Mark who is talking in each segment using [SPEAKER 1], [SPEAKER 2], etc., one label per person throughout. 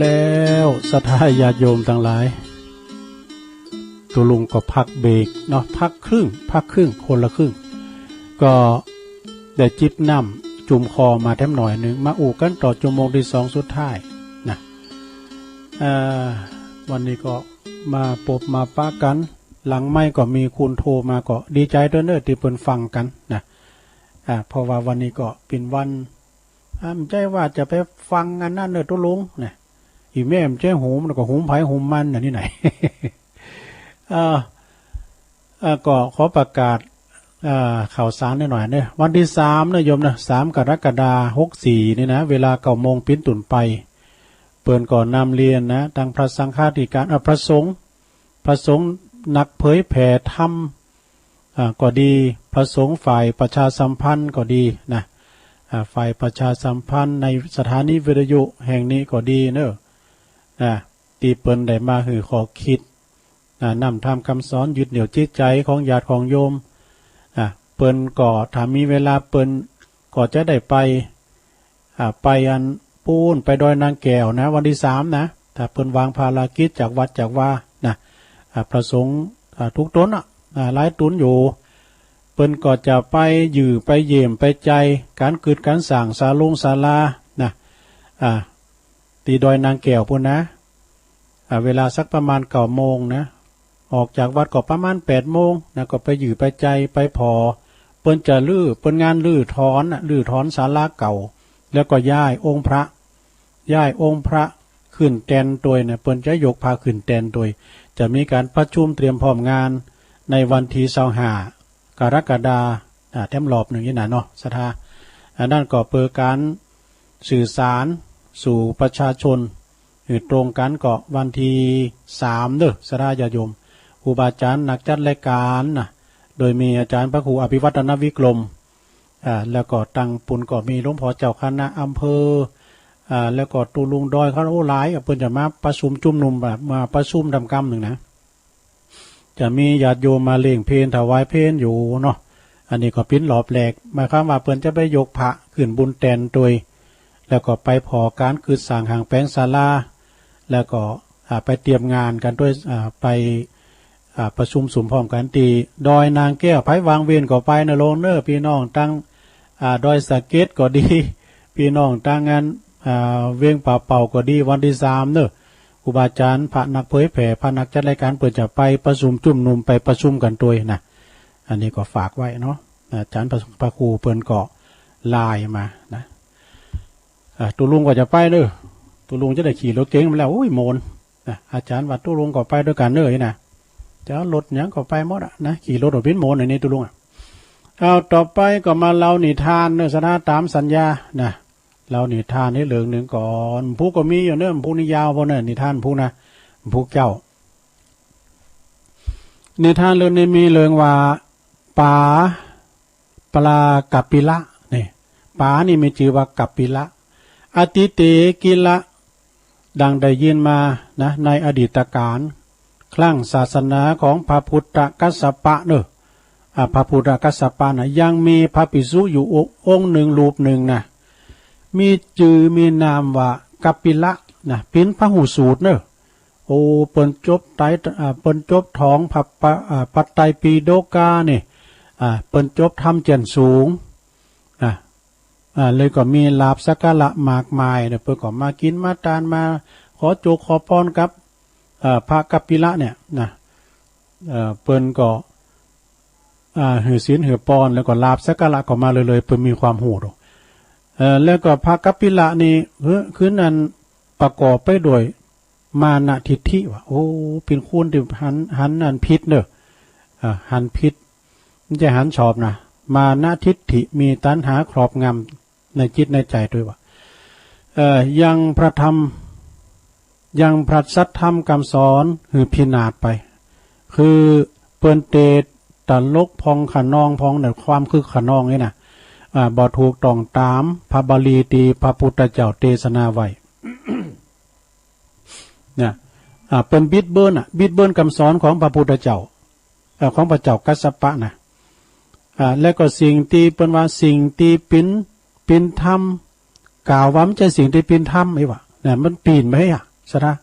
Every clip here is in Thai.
[SPEAKER 1] แล้วศรัทธาญาติโยมทั้งหลายตัวลุงก็พักเบรกเนาะพักครึ่งคนละครึ่งก็ได้จิบน้ำจุ่มคอมาแถมหน่อยหนึ่งมาอู่กันต่อชั่วโมงที่2สุดท้ายนะวันนี้ก็มาปบมาป้ากันหลังไม่ก็มีคุณโทรมาก็ดีใจด้วยเนอะที่เพิ่นฟังกันนะเพราะว่าวันนี้ก็เป็นวันไม่ใช่ว่าจะไปฟังกันนั่นเนอะตัวลุงนะอีแม่ไม่ใช่หูมันก็หูไผ่หูมันนี่ไหน ก็ขอประกาศข่าวสารหน่อยเนี่ยวันที่3นะโยมนะ3 กรกฎาคม 64นี่นะเวลา9 โมงปิ้นตุ่นไปเปิดก่อนนำเรียนนะทางพระสังฆาธิการพระสงฆ์นักเผยแผ่ธรรมก็ดีพระสงฆ์ฝ่ายประชาสัมพันธ์ก็ดีนะฝ่ายประชาสัมพันธ์ในสถานีวิทยุแห่งนี้ก็ดีเนอะตีเปิลได้มาคือขอคิดนำทำคำสอนยึดเหนี่ยวจิตใจของญาติของโยมเปิลก็ถ้ามีเวลาเปิลก็จะได้ไปอันปูนไปดอยนางแก้วนะวันที่3นะถ้าเปิลวางภารกิจจากวัดจากว่านะพระสงฆ์ทุกตนหลายตุนอยู่เปิลก็จะไปอยู่ไปเยี่ยมไปใจการเกิดการสั่งศาลานะตีดอยนางแก้วพุ่นนะเวลาสักประมาณ9 โมงนะออกจากวัดก็ประมาณ8 โมงนะก็ไปอยู่ไปใจไปพอเปิ้นจะเปิ้นงานลื้อถอนศาลาเก่าแล้วก็ย้ายองค์พระขึ้นแตนตัวยเนี่ยเปิ้นจะยกพาขึ้นแตนตัวยจะมีการประชุมเตรียมพร้อมงานในวันที่25 กรกฎาคมแถมรอบหนึ่งนี่นะเนาะศรัทธานั่นก็เปิดการสื่อสารสู่ประชาชนตรงกันก็วันที่3เด้อศรัทธาญาติโยมครูบาอาจารย์นักจัดรายการนะโดยมีอาจารย์พระครูอภิวัฒนวิกรมแล้วก็ตั้งปุณก็มีหลวงพ่อเจ้าคณะอำเภอแล้วก็ตูลุงดอยเขาหลายเพิ่นจะมาประชุมจุ่มนุมแบบมาประชุมทำกรรมหนึ่งนะจะมีญาติโยมมาเล่งเพลถวายเพลอยู่เนาะอันนี้ก็ปิ้นหลอบแหลกหมายความว่าเพิ่นจะไปยกพระขึ้นบุญแตนตัวยแล้วก็ไปพอการคือสร้างหางแปลงศาลาแล้วก็ไปเตรียมงานกันด้วยไปประชุมสุมพร้อมกันตีดอยนางแก้วไผวางเวียนก็ไปนะโลงเนอพี่น้องตั้งดอยสะเก็ดก็ดีพี่น้องตั้งงานเวียงป่าเป่าก็ดีวันที่3เนอะครูบาอาจารย์พระนักเผยแผ่พระนักจัดรายการเปิดจะไปประชุมจุ่มนุมไปประชุมกันด้วยนะอันนี้ก็ฝากไว้เนาะอาจารย์พระครูเปิ้นก็ไลน์มานะตุลุงก็จะไปเด้อตุลุงจะได้ขี่รถเก๋งมาแล้วโอ้ยโมนอาจารย์ว่าตุลุงก็ไปด้วยกันเด้อนะจะรถยังก็ไปหมดนะขี่รถรถพิ้นโมนในนี้ตุลุงเอาต่อไปก็มาเล่านิทานเนื้อสนาตามสัญญานะเล่านิทานให้เหลืองหนึ่งก่อนผู้ก็มีอยู่เนื้อผู้นิยาวพอเนื้อนิทานผู้นะผู้เจ้านิทานเรื่องนี้มีเรื่องว่าป่าปลากัปปิละนี่ป่านี่มีชื่อว่ากัปปิละอติเตกิละดังได้ยินมานะในอดีตการครั้งศาสนาของพระพุทธกัสสปะเนอะพระพุทธกัสสปะนะยังมีพระภิกษุอยู่องค์หนึ่งรูปหนึ่งนะมีจื่อมีนามว่ากัปปิละนะเป็นพหูสูตรเนอะโอ้เปิ้นจบเปิ้นจบท้องปัตไตรปิฎกาเนี่ยเปิ้นจบทำเจนสูงเลยก็มีลาภสักการะมากมายเนี่ยเปิ้นก็มากินมาทานมาขอโจกขอพรกับพระกัปปิละเนี่ยนะเปิ้นก็หือศีลหือปอนแล้วก็ลาภสักการะก็มาเลยเปิ้นมีความโหดแล้วก็พระกัปปิละนี่คือนั้นประกอบไปด้วยมานะทิฏฐิว่าโอ้เป็นคุณที่หันนันพิษเนอะหันพิษมันจะหันชอบนะมานะทิฏฐิมีตัณหาครอบงำในจิตในใจด้วยว่ายังพระธรรมยังพระสัทธรรมคำสอนคือพินาศไปคือเปิ้นเตตลกพองขนองพองเนี่ยความคือขนองนี่นะบ่ถูกต้องตามพระบาลีตีพระพุทธเจ้าเทศนาไว้ เนี่ยเป็นบิดเบิร์นคำสอนของพระพุทธเจ้าของพระเจ้ากัสสปะนะแล้วก็สิ่งที่เป็นว่าสิ่งที่เป็นธรรมกล่าวว่าไม่ใช่สิ่งที่เป็นธรรมไอ้วะ เนี่ยมันปีนไปอ่ะสะ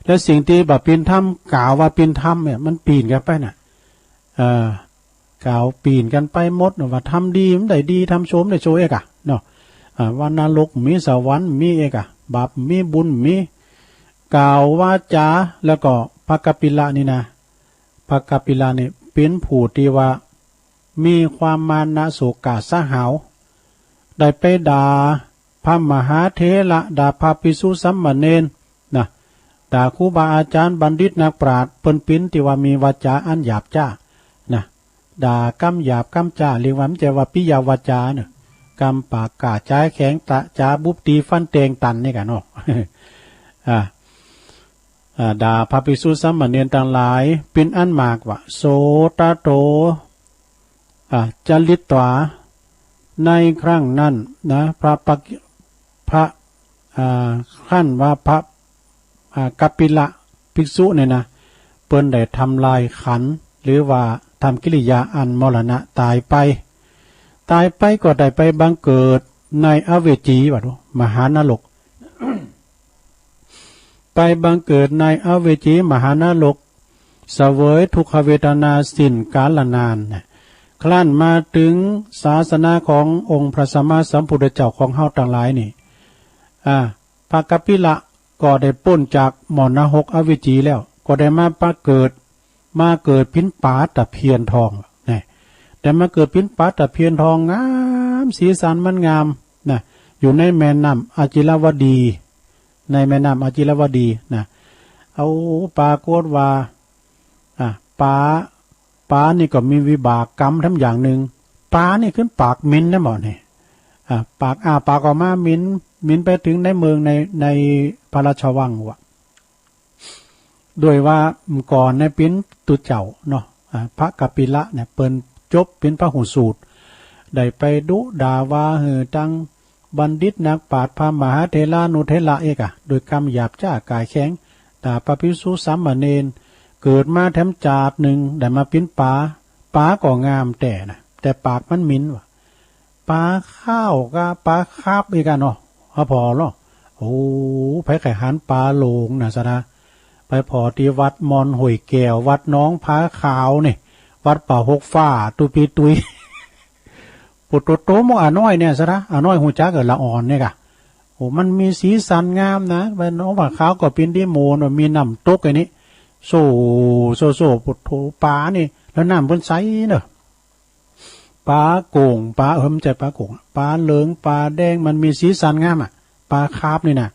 [SPEAKER 1] แล้วสิ่งที่แบบปีนถ้ำกล่าวว่าปีนถ้ำเนี่ยมันปีนกันไปน่ะกล่าวปีนกันไปหมดว่าทำดีมันได้ดีทำโชมได้โชเอกอะเนาะว่านรกมีสวรรค์มีเอกอะบาปมีบุญมีกล่าวว่าจาแล้วก็พระกัปปิละนี่นะพระกัปปิละนี่เป็นผู้ที่ว่ามีความมานะโศกาสหาวได้ไปด่าพระมหาเถระด่าพระภิกษุสามเณรนะด่าครูบาอาจารย์บัณฑิตนักปราชญ์เปิ้นปิ้นที่ว่ามีวาจาอันหยาบจ้านะด่ากำหยาบกำจ้าเรียกว่ามันจะว่าปิยวาจาเนี่ยกำปากกาใจแข็งตะจาบุบตีฟันเตงตันนี่กันเนาะ ด่าพระภิกษุสามเณรต่างหลายเป็นอันมากว่าโสตโตจริตตวาในครั้งนั้นนะพระขั้นว่าพระกัปปิละภิกษุเนี่ยนะเปิ้นได้ทำลายขันหรือว่าทำกิริยาอันมรณะตายไปก็ได้ไปบังเกิดในอเวจีว่าดูมหานรก ไปบังเกิดในอเวจีมหานรกเสวยทุกขเวทนาสิ้นกาลนานคลั่นมาถึงศาสนาขององค์พระสัมมาสัมพุทธเจ้าของเฮาต่างหลายนี่พระกัปปิละก็ได้พ้นจากมรณะ6อเวจีแล้วก็ได้มาเกิดพินปาตะเพียนทองนี่แต่มาเกิดพินปาตะเพียนทองงามสีสันมันงามนะอยู่ในแม่น้ำอาจิรวดีในแม่น้ำอาจิรวดีนะเอาปรากฏว่าปลานี่ก็มีวิบากกรรมทั้งอย่างหนึ่งปลานี่ขึ้นปากมิ้นนะหมอนี่ปากปากออกมามิ้นไปถึงในเมืองในพระราชวังวะโดยว่าก่อนในปิ้นตุเจ้าเนาะพระกัปปิละเนี่ยเปิ้นจบเป็นพระหูสูตรได้ไปดุด่าว่าตั้งบัณฑิตนักปราชญ์พระมหาเถระนุเถระเอกโดยคำหยาบจ้ากายแข็งด่าพระภิกษุสามเณรเกิดมาแถมจาดหนึ่งได้มาปิ้นปลาก็งามแต่ปากมันมิ้นว่ะปลาข้าวก็ปลาคาบอีกกันเนาะพอหรอโอ้ไปไข่หันปลาโลงนะสนะไปพอที่วัดมอนห่วยแก้ววัดน้องผาขาวนี่วัดป่าหกฟ้าตุปีตุย ปุตโตมอน้อยเนี่ยสนะน้อยหูจักเกิดละอ่อนเนี่ยกะโอ้มันมีสีสันงามนะไปน้องผาขาวก็เป็นดิโมนมีน้ำตกไอ้นี้โซปุตโตปลานี่แล้วน้ำบนไซเนอะปลาโก่งปลาใจปลาโก่งปลาเหลืองปลาแดงมันมีสีสันงามอ่ะปลาคาบนี่นะ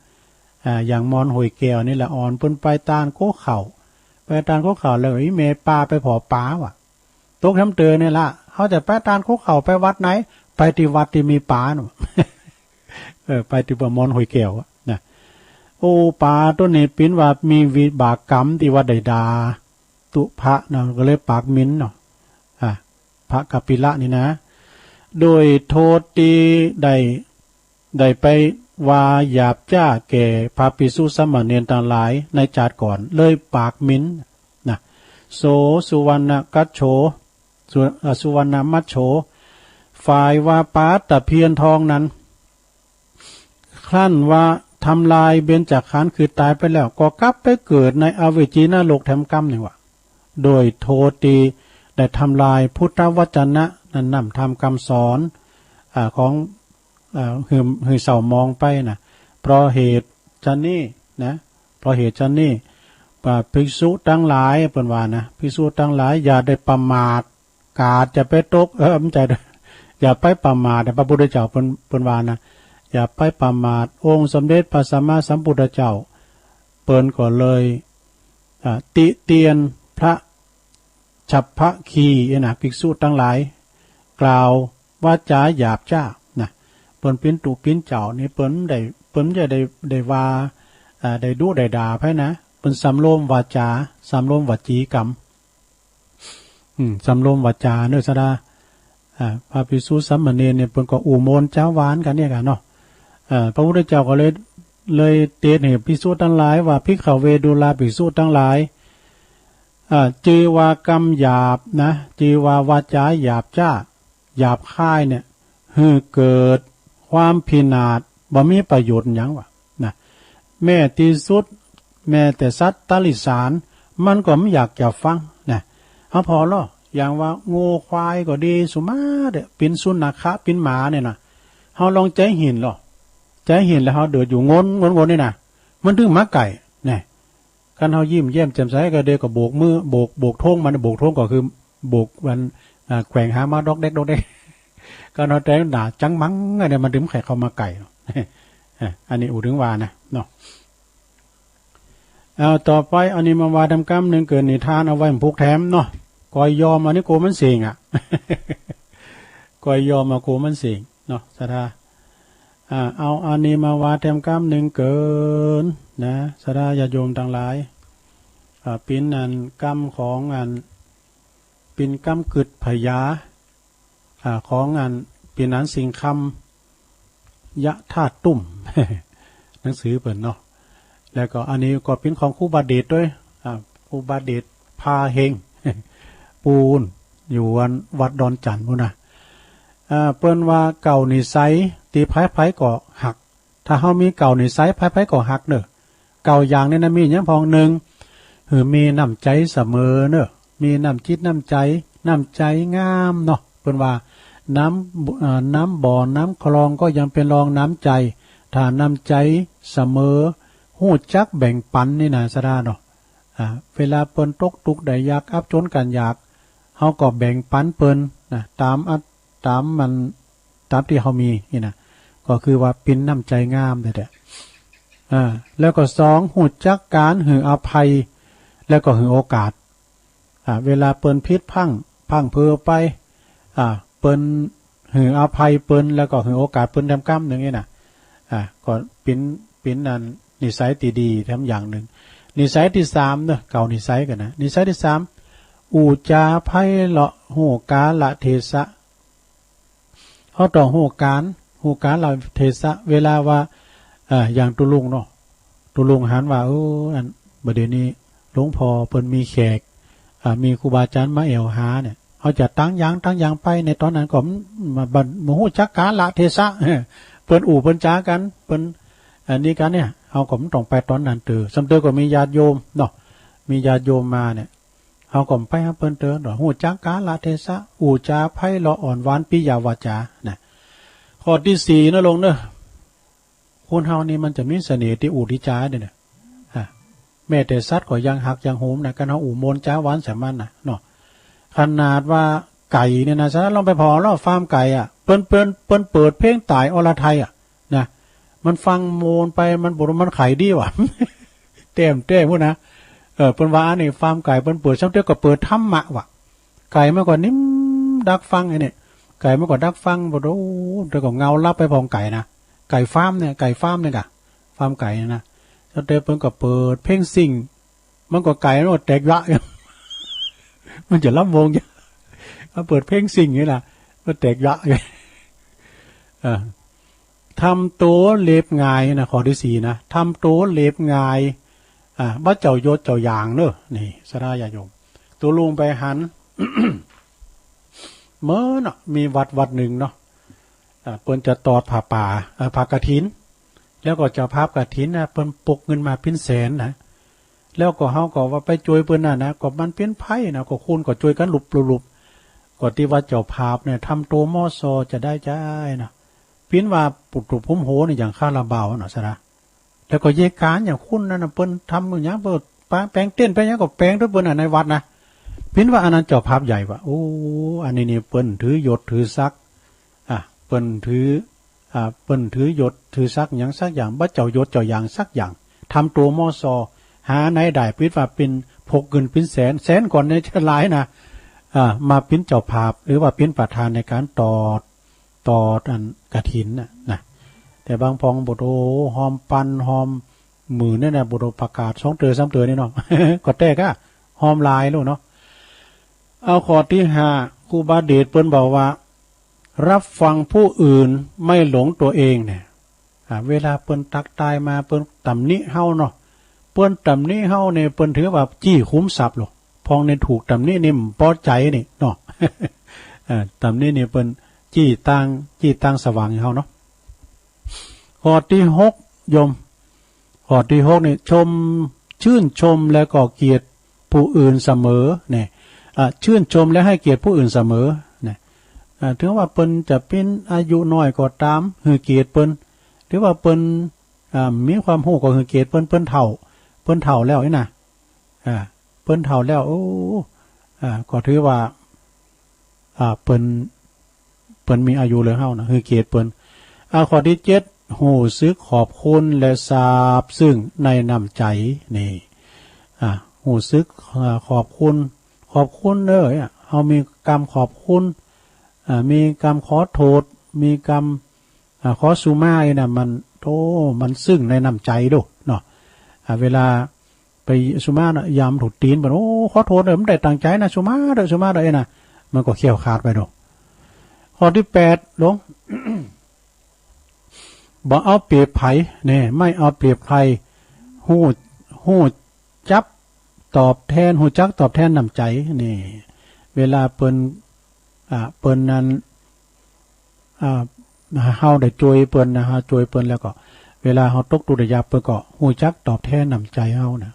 [SPEAKER 1] อย่างมอนหอยแก้วนี่แหละอ่อนเปิ้นไปตานโคเข่าเลยเมปลาไปผอปลาว่ะตกทำเตอเนี่ยละเขาจะไปตานโคเข่าไปวัดไหนไปที่วัดที่มีปลาหนู ไปที่ปมอนหอยแก้วนะโอ้ปลาตัวนี้ปิ้นว่ามีวิบากกรรมที่ว่าได้ดาตุพระเนาะก็เลยปากมิ้นเนาะพระกัปปิละนี่นะโดยโทษที่ได้ไปว่าหยาบจ้าแก่พระภิกษุสามเณรต่างหลายในจาดก่อนเลยปากมิ้นนะโสสุวรรณกัจโฉสุวรรณมัจโฉฝ่ายว่าปาตะเพียนทองนั้นครั้นว่าทำลายเบญจขันธ์คือตายไปแล้วก็กลับไปเกิดในอเวจีนรกแถมกรรมนี่วะโดยโทษตีได้ทำลายพุทธวจนะนั่นนำทำคำสอนของหือเสามองไปนะเพราะเหตุจันนี่นะเพราะเหตุจันนี่ภิกษุทั้งหลายเป็นว่านะภิกษุทั้งหลายอย่าได้ประมาทกาดจะไปตกไม่ใจอย่าไปประมาทพระพุทธเจ้าเป็นว่านะอย่าไปประมาทองค์สมเด็จพระสัมมาสัมพุทธเจ้าเปิ้นก็เลยติเตียนพระฉัพพะคีนะภิกษุทั้งหลายกล่าวว่าจาหยาบจ้านะเปิ้นปิ้นตุปิ้นเจ้านี่เปิ้นจะได้ว่าได้ดุได้ด่าไผนะเปิ้นสำรวมวาจาสำรวมวจีกรรมสำรวมวาจาเนื้อสดาพระภิกษุสามเณรเนี่ยเปิ้นก็อุโมนเจ้าหวานกันเนี่ยกันเนาะพระพุทธเจ้าก็เลยเตือนให้ภิกษุทั้งหลายว่าภิกขเวดุลาภิกษุทั้งหลายจีวากรรมหยาบนะจีวาวาจาหยาบจ้าหยาบค่ายเนี่ยเกิดความพินาศบ่มีประโยชน์หยังวะนะ แม่ที่สุดแม่แต่สัตว์ตลิสารมันก็ไม่อยากจะฟังนะเอาพอแล้วอย่างว่างูควายก็ดีสุมาเด้เป็นสุนัขะเป็นหมาเนี่ยนะเฮาลองใจเห็นหรอใจเห็นแล้วเฮาเดือดอยู่งนนี่นะมันถึงหมาไก่เนี่ยกันเฮายิ้มแย้มแจ่มใสก็เดก็โบกมือโบกท้องมันโบกท้องก็คือโบกมันแขว่งหามาดอกเด็กก็เฮาแต่ด่าจังมังเนี่ยมันถึงไข่เข้ามาไก่อันนี้อูถึงว่านะเนาะเอาต่อไปอันนี้มาว่าทำกรรมหนึ่งเกิดนิทานเอาไว้ผูกแถมเนาะก่อยยอมอันนี้โกมันเสียงอ่ะ ก่อยยอมมาโกมันเสียงเนาะสทาเอาอันนี้มาว่าทำกรรมหนึ่งเกินนะสทาญาโยมทั้งหลายเป็นอันกรรมของอันเป็นกรรมกึดพยาของอันเป็นอันสิ่งคำยะธาตุตุ่ม หนังสือเปิดเนาะแล้วก็อันนี้ก็เป็นของครูบาเดชด้วยครูบาเดชพาเฮง ปูนอยู่วัดดอนจันทร์พุ่นนะเปิ้นว่าเก่านิสัยตีไผ่ก็หักถ้าเฮามีเก่านิสัยไผ่ก็หักเด้อเก่าอย่างนี้นะมีอย่างพองหนึ่งมีน้ำใจเสมอเนอะมีน้ำจิตน้ำใจงามเนาะเปิ้นว่าน้ำบ่อน้ำคลองก็ยังเป็นรองน้ำใจถ้าน้ำใจเสมอหู้จักแบ่งปันนี่นะสดาเนาะเวลาเปิ้นตกทุกข์ได้ยากอับจนกันอยากเฮาก็แบ่งปันเปิ้นนะตามที่เฮามีนี่นะก็คือว่าเป็นน้ำใจงามแท้ๆแล้วก็สองหู้จักการให้อภัยแล้วก็ให้โอกาสเวลาเปิ้นผิดพังเพ้อไปเปิ้นให้อภัยเปิ้นแล้วก็ให้โอกาสเปิ้นทำกรรมอย่างนี้นะก็เป็นนั้นนิสัยที่ดีทำอย่างหนึ่งนิสัยที่สามเนอะเก่านิสัยกันนะนิสัยที่สามอูจาไพเลาะหูกาละเทศะเขาต่อหูการละเทศะเวลาว่าอย่างตุลุงเนาะตุลุงหันว่าอันประเดี๋ยวนี้หลวงพ่อเปิ้นมีแขกมีครูบาอาจารย์มาเอวหาเนี่ยเขาจะตั้งอย่างไปในตอนนั้นก็มาหูจักกาละเทศะเปิ้นเปิ้นจ้ากันเปิ้นอันนี้กันเนี่ยเอาผมต้องไปตอนนั้นสำเตอก็มีญาติโยมเนาะมีญาติโยมมาเนี่ยเอาผมไปหาเปิ้นเนาะหูจักกาละเทศะอูจาไพเราะอ่อนหวานปิยาวาจานะข้อที่สี่นะลงเนอะคนเฮานี่มันจะมีเสน่ห์ที่อูที่จ้าเนี่ยแม้แต่สัตว์ก็ยังหักยังโหมนะกันเฮาอูมนจ้าหวานแสมันนะเนาะขนาดว่าไก่เนี่ยนะฉะนั้นลองไปพอแล้วฟาร์มไก่เปิ้นเปิดเพลงตายอรไทยนะมันฟังโมนไปมันบ่มันไข่ดีว่ะ เต็มพูดนะเปิ้นว่าอันนี้ฟาร์มไก่เปิ้นเปิดซักเดียวก็เปิดธรรมะว่ะไก่มันก็นิ่มดักฟังไอ้นี่ไก่มันก็ดักฟังบ่โอ้เดี๋ยวก็เงาลับไปพองไก่นะไก่ฟาร์มเนี่ยกะฟาร์มไก่นะซักเดียวเปิ้นก็เปิดเพลงซิ่งมันก็ไก่มันก็แตกละ มันจะรับวงอยู่มาเปิดเพลงซิ่งนี่ล่ะก็แตกยะเลยทำตัวเล็บงายนะข้อที่สี่นะทำตัวเล็บงายบ้าเจ้ายศเจ้าอย่างเนอะนี่สระญาโยมตัวลุงไปหัน เมื่อเนาะมีวัดหนึ่งเนาะเปิ้นจะตอดผ้าป่าผ้ากฐินแล้วก็จะภาพกฐินนะเปิ้นปกเงินมาเป็นแสนนะแล้วก็เฮาก็ว่าไปช่วยเปิ้นนะก็มันเป็นไผนะก็คุณก็ช่วยกันหลุบก็ที่ว่าเจ้าภาพเนี่ยทำตัวมอซอจะได้ใจนะพิ้นว่าปุถุพุ่มโหนี่อย่างคาราบาวน่ะซะนะแล้วก็เยการอย่างคุณนั่นน่ะเปิ้นทำอย่างเปิ้นแปลงเต้นไปอย่างก็แปลงด้วยเปิ้นในวัดนะพิ้นว่าอันนั้นเจ้าภาพใหญ่ว่ะโอ้อันนี้นี่เปิ้นถือยศถือศักดิ์เปิ้นถือยศถือศักดิ์หยังสักอย่างบ่เจ้ายศเจ้าอย่างสักอย่างทำตัวมอซอหาในได้พิ้นว่าเป็นพกเงินเป็นแสนก่อนในจะหลายนะมาปิ้นเจ้าภาพหรือว่าปิ้นประธานในการตอดอันกฐินนะแต่บางพองบทโอหอมปันหอมมือเนี่ยนะบทโอประกาศ2 เตือ3 เตือนี่เนาะ ก็แตกหอมลายลูกเนาะเอาข้อที่5ครูบาเดชเปิ้นบอกว่ารับฟังผู้อื่นไม่หลงตัวเองเนี่ยเวลาเปิ้นตักตายมาเปิ้นตำหนิเฮาเนาะเปิ้นตำหนิเฮาเนี่ยเปิ้นถือว่าจี้คุ้มทรัพย์หรอกพองในถูกตำนี้นี่พอใจนี่เนาะ ตำนี้นี่เป็นจี้ตั้งสว่างให้เฮาเนาะข้อที่6โยม ข้อที่6นี่ชมชื่นชมและก็เกียรติผู้อื่นเสมอเนี่ยชื่นชมและให้เกียรติผู้อื่นเสมอเนี่ยถึงว่าเปิ้นจะเป็นอายุน้อยก็ตามให้เกียรติเปิ้นหรือว่าเปิ้นมีความรู้ก็ให้เกียรติเปิ้นเฒ่าแล้วนี่นะเปิ้นเฒ่าแล้วโอ้ก็ถือว่าเปิ้นมีอายุเหลือเฮานะให้เกียรติเปิ้นข้อที่7รู้สึกขอบคุณและซาบซึ้งในน้ำใจนี่รู้สึกขอบคุณเด้อเฮามีกรรมขอบคุณมีกรรมขอโทษมีกรรมขอสุมาน่ะมันซึ้งในน้ำใจโดเนาะเวลาไปสุมาน่ะยามถูกตีนบ่โอ้ขอโทษเด้อมันได้ตั้งใจนะสุมาเด้อนะมันก็เขี้ยวขาดไปโดข้อที่8ลง บ่เอาเปรียบไผเนี่ยไม่เอาเปรียบใครฮู้จับตอบแทนฮู้จักตอบแทนน้ำใจนี่เวลาเปิ้นนั้นเฮาได้ช่วยเปิ้นนะฮะช่วยเปิ้นแล้วก็เวลาเฮาตกทุกข์ได้ยากเปิ้นก็ฮู้จักตอบแทนน้ำใจเฮานะ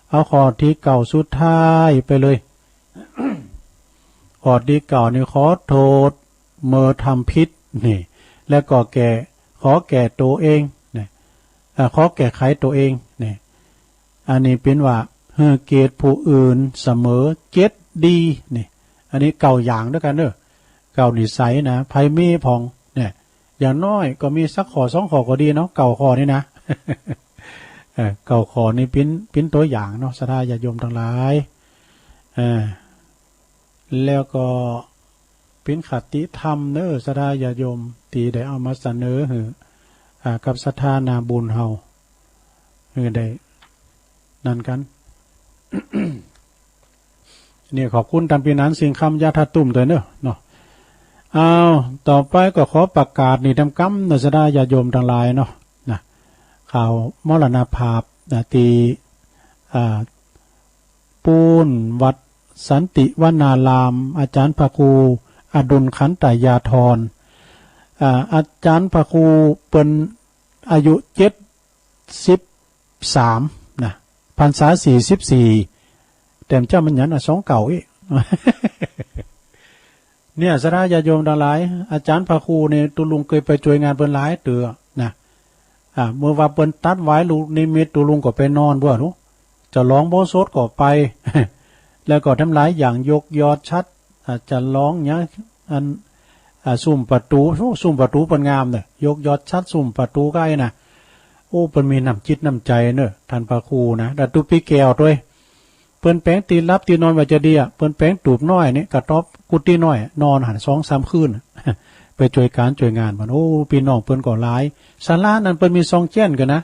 [SPEAKER 1] เอาข้อที่เก่าสุดท้ายไปเลย ข้อที่เก่านี่ขอโทษเมื่อทำผิดนี่แล้วก็ขอแก่ตัวเองเนี่ยขอแก้ไขตัวเองเนี่ยอันนี้เป็นว่าให้เกียรติผู้อื่นเสมอเกียรติดีนี่อันนี้เก่าอย่างด้วยกันเด้อเก่านิสัยนะไผมีพองเนี่ยอย่างน้อยก็มีสักข้อ2ข้อก็ดีเนาะเก่าข้อนี่นะ เก่าข้อนี่เป็นตัวอย่างเนาะศรัทธาญาติโยมทั้งหลายแล้วก็เป็นคติธรรมเด้อศรัทธาญาติโยมที่ได้เอามาเสนอกับศรัทธานาบุญเฮาได้นั่นกัน นี่ขอบคุณตามปีนั้นสิ่งคำยาทัดตุ่มตัวเนาะเอาต่อไปก็ขอประกาศนี่ทำกรรมศรัทธาญาติโยมทั้งหลายเนาะนะข่าวมรณภาพตีปูนวัดสันติวนารามอาจารย์พระครูอดุลขันตยาธรอาจารย์พระครูเป็นอายุ73นะพรรษา44แต่เจ้ามันหยัน2เก่าอีก เนี่ยศรัทธาญาติโยมทั้งหลายอาจารย์พระครูเนี่ยตุลุงเคยไปช่วยงานเปิ้นหลายเตือนะเมื่อว่าเปิ้นตัดไว้ลูกนิมิตตุลุงก็ไปนอนบ่รู้จะร้องโบสถก็ไป แล้วก็ทำหลายอย่างยกยอดชัดจะร้องเนี้ยอันซุ่มประตูเปิ้นงามเนี่ยยกยอดชัดซุ่มประตูใกล้น่ะโอ้เปิ้นมีน้ำจิตน้ำใจเนอะท่านพระครูนะดัดตุปีแก้วด้วยเปิ้นแป้งตีรับตีนอนว่าจะดีเปิ้นแป้งตูบน้อยนี่กระต๊อบกุฏิน้อยนอนหัน2-3คืน ไปช่วยการช่วยงานมันโอ้พี่น้องเปิ้นก็หลายศาลานั้นเปิ้นมี2เจี้ยนกันนะ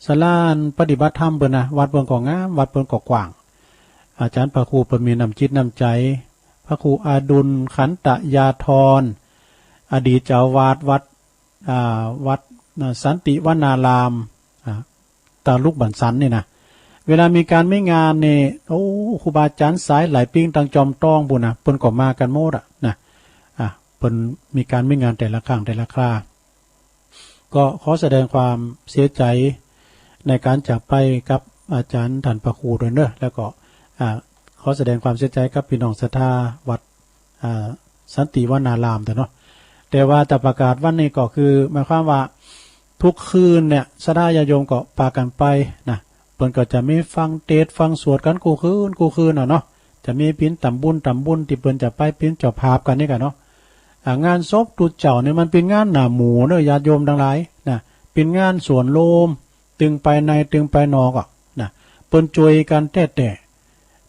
[SPEAKER 1] ศาลาปฏิบัติธรรมเปิ้นนะวัดเปิ้นก็งามวัดเปิ้นก็กว้างอาจารย์พระครูเปิ้นมีน้ำจิตน้ำใจพระครูอดุลขันตยาธรอดีตเจ้าวาดวัดสันติวนารามตาลูกบันสันนี่นะเวลามีการไม่งานเนี่ยโอ้ครูบาอาจารย์สายหลายปิ้งตังจอมต้องบุญนะเปิ้นก็มากันโมดนะเปิ้นมีการไม่งานแต่ละครั้งแต่ละคราก็ขอแสดงความเสียใจในการจากไปกับอาจารย์ท่านพระครูด้วยเนอะแล้วก็ขอแสดงความเสียใจกับพี่น้องศรัทธาวัดสันติวนารามเนาะแต่ว่าจะประกาศวันนี้ก็คือหมายความว่าทุกคืนเนี่ยศรัทธาญาติโยมก็พากันไปนะเปิ้นก็จะมีฟังเทศน์ฟังสวดกันกูคืนเนาะจะมีปิ้นตำบุญที่เปิ้นจะไปปิ้นเจ้าภาพกันนี่กันเนาะงานศพตุเจ้าเนี่ยมันเป็นงานหน้าหมู่เนอะญาติโยมทั้งหลายนะเป็นงานสวนโลมตึงไปในตึงไปนอกนะเปิ้นช่วยกันแต่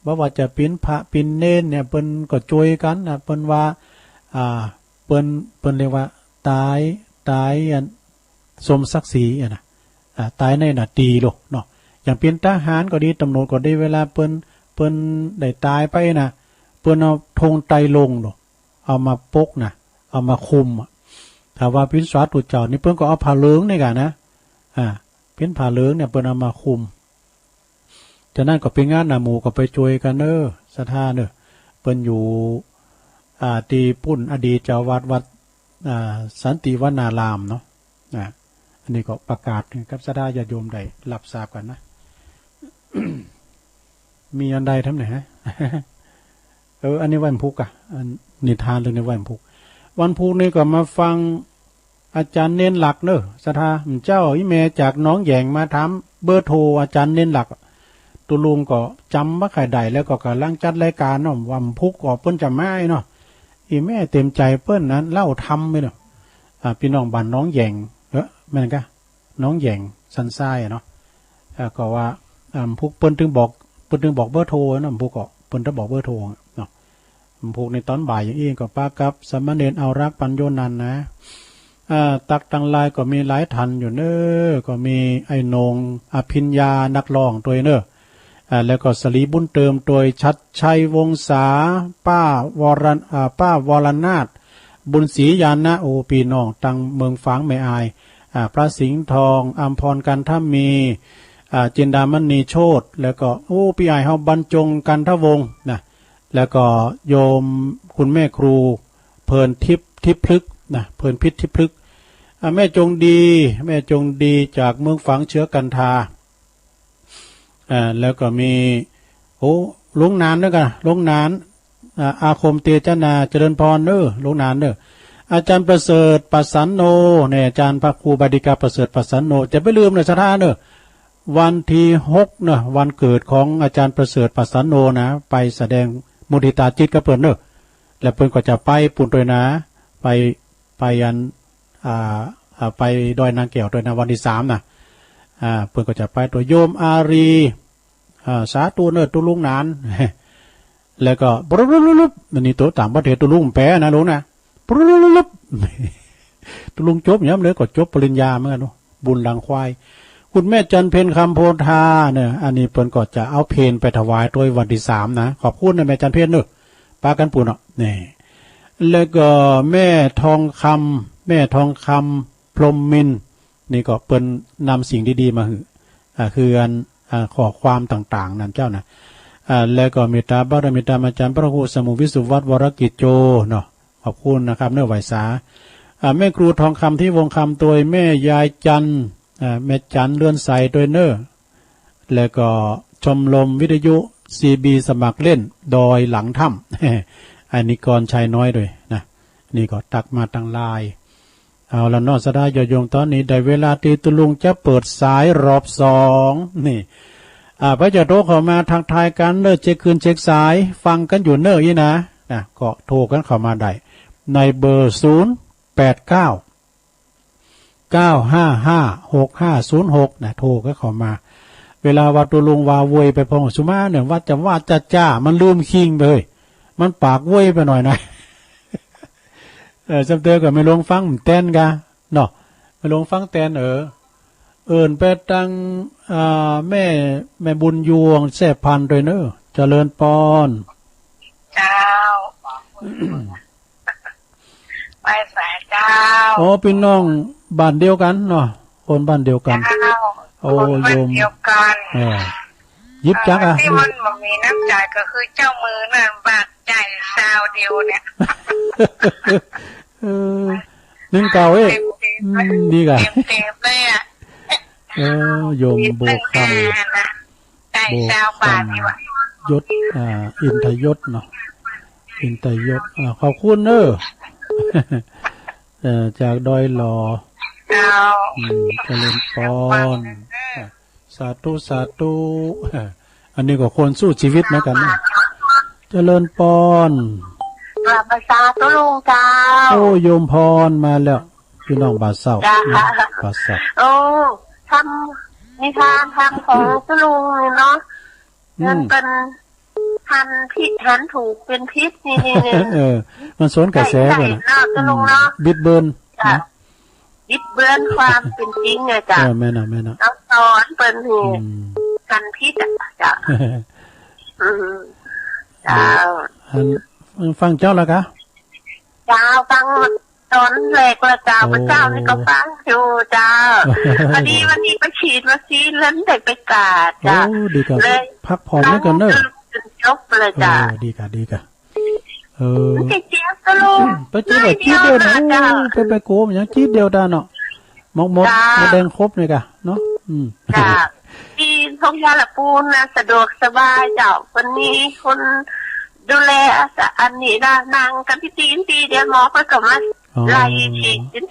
[SPEAKER 1] บ่ว่าจะปิ้นพระปิ้นเน้นเนี่ยเปิ้นก็ช่วยกันนะเปิ้นว่าเปิ้นเรียกว่าตายอันสมศักดิ์ศรีนะตายในนาทีโลเนาะอย่างเป็นทหารก็ดีตำรวจก็ดีเวลาเปิ้นได้ตายไปนะเปิ้นเอาธงไตรลงโลเอามาปกนะเอามาคุมถ้าว่าพินสวาตุเจ้านี่เปิ้นก็เอาผ้าเหลืองนี่กันนะเป็นผ้าเหลืองเนี่ยเปิ้นเอามาคุมจากนั้นก็เป็นงานหน้าหมู่ก็ไปช่วยกันศรัทธาเปิ้นอยู่ตีปุ่นอดีตเจ้าวาดวัดสันติวนารามเนาะ อันนี้ก็ประกาศกับสดาญาโยมได้รับทราบกันนะ มีอันใดทำไหนฮะ อันนี้วันพุกอะอันนิทานเรื่องในวันพุกวันพุกนี่ก็มาฟังอาจารย์เน้นหลักเนอะสถาเจ้าอีเมจากน้องแยงมาถามเบอร์โทรอาจารย์เน้นหลักตุลุงก็จำว่าใครใดแล้วก็กำลังจัดรายการเนาะวันพุกก็เปิ้นจำไม่เนาะอีแม่เต็มใจเปิ้นนั้นเล่าทำไปเนาะพี่น้องบ้านน้องแยงแม่นกะน้องแยงสันทรายเนาะก็ว่าพุกเปิ้นถึงบอกเบอร์โทรเนาะพุกก็เปิ้นจะบอกเบอร์โทรเนาะพุกในตอนบ่ายอย่างนี้ก็ป้ากับสมณเณรเอารักปัญโยนันนะตักตังลายก็มีหลายทันอยู่เนอก็มีไอ้นงอภิญญานักร้องตัวเนอแล้วก็สลีบุญเติมโดยชัดชัยวงศาป้าวรนาถบุญศรียานะโอปีน้องตังเมืองฝางแม่อายพระสิงห์ทองอัมพรกันทมีจินดามณีโชตแล้วก็พี่อายเฮาบรรจงกันทวงศ์นะแล้วก็โยมคุณแม่ครูเพลินทิพพลึกนะเพลินพิษทิพพลึกแม่จงดีจากเมืองฝางเชื้อกันทาแล้วก็มีลุงนานด้วยกันลุงนานอาคมเตจนาเจริญพรลุงนานอาจารย์ประเสริฐปัสสันโนเนี่ยอาจารย์พระครูบดิกาประเสริฐปัสสันโนจะไม่ลืมเลยสถานวันที่6เนอะวันเกิดของอาจารย์ประเสริฐปัสสันโนนะไปแสดงมุทิตาจิตกับเพิ่นแล้วเพิ่นก็จะไปปุ่นด้วยนะไปยันไปดอยนางแก้วด้วยนะวันที่3นะเพิ่นก็จะไปตัวโยมอารีสาธุตุลุงนานแล้วก็บรุบๆนี่ตัวต่างประเทศตุลุงแปะนะลุงนะบรุบๆตุลุงจบย้ำเลยก็จบปริญญาเหมือนกันบุญหลังควายคุณแม่จันเพนคำโพธาเนี่ยอันนี้เพิ่นก็จะเอาเพนไปถวายตัววันที่3นะขอบคุณนะแม่จันเพนปากันปุ่นนี่แล้วก็แม่ทองคำพรหมมินนี่ก็เปิ้นนำสิ่งดีๆมาคือข้อความต่างๆนั่นเจ้านะแล้วก็เมตตาบารมีตามอาจารย์พระครูสมุวิสุวัฒน์วรกิจโจเนาะขอบคุณนะครับเนื้อไหวสาแม่ครูทองคำที่วงคำตัวแม่ยายจันแม่จันเลื่อนใสตัวเนอแล้วก็ชมรมวิทยุซีบีสมัครเล่นดอยหลังถ้ำอันนี้กรชัยน้อยด้วยนะนี่ก็ตักมาตั้งลายเอาละนอสดายโยมตอนนี้ได้เวลาตีตุลุงจะเปิดสายรอบ2นี่พระเจ้าโทรเข้ามาทักทายกันเช็คคืนเช็คสายฟังกันอยู่ยี่นะก็โทรกันเข้ามาได้ในเบอร์089-955-6506นะโทรก็เข้ามาเวลาว่าตุลุงว่าเวยไปพองสุมาเนี่ยว่าจะจ้ามันลืมคิงไปเลยมันปากเวยไปหน่อยนะจำเตอก็ไม่ลงฟังเต้นกะเนาะไม่ลงฟังเต้นไปตั้งแม่บุญยวงแซ่พันด้วยเจริญปอน
[SPEAKER 2] เจ้าไปสายเจ้า
[SPEAKER 1] พี่น้องบ้านเดียวกันเนาะคนบ้านเดียวกันโยมเดียวกันยิบจักที่มันมีน้ำใจก็คือเจ้ามือนั่นบาดใจซาวเดียวเนี่ยนึ่งเก่าดีกะ
[SPEAKER 2] เต็มเลย
[SPEAKER 1] โยมโบคำ
[SPEAKER 2] ใจซาวบาดนี่วะ
[SPEAKER 1] ยศอินทยศเนาะอินทยศขอบคุณจากดอยหล่อเจริญปอนสาธุอันนี้ก็คนสู้ชีวิตเหมือนกันนะเจริญปอน
[SPEAKER 2] ภาษาตุลุงเจ้า
[SPEAKER 1] โยมพรมาแล้วพี่น้องบาเศร้าบาเศร้า
[SPEAKER 2] ทำนิทานทำของตุลุงเนาะมันเป็นหันถูกเป็นพิษนี่
[SPEAKER 1] มันสวนกระแสไปนะบิดเบิร์น
[SPEAKER 2] บิดเบือนความเป็นจริงไงจ้ะ
[SPEAKER 1] แม่น่ะ
[SPEAKER 2] เอาสอนเป็นเหตุกันพิษจ้ะ
[SPEAKER 1] ฟังเจ้าแล้วกะ
[SPEAKER 2] เจ้าฟังตอนแรกละเจ้าพระเจ้านี่ก็ฟังอยู่เจ้าวันนี้ไปฉีดวัคซีนแล้วเด็กไปกาดจ้ะ
[SPEAKER 1] เลยพักผ่อนแล้วกัน
[SPEAKER 2] ยกเลยจ้ะ
[SPEAKER 1] ดีกะ
[SPEAKER 2] เจี๊ยบก็ลูก
[SPEAKER 1] ไปจี๊บเดียวนะไปโกมอย่างจี๊บเดียวได้เนาะ มดแดงครบเลยกะเนาะ
[SPEAKER 2] จ้าที่ท้องยาละปูนนะสะดวกสบายเจ้าวันนี้คนดูแลอันนี้นะนางกันที่ตีเดี๋ยวหมอก็กลับมาไล่ฉีดกิน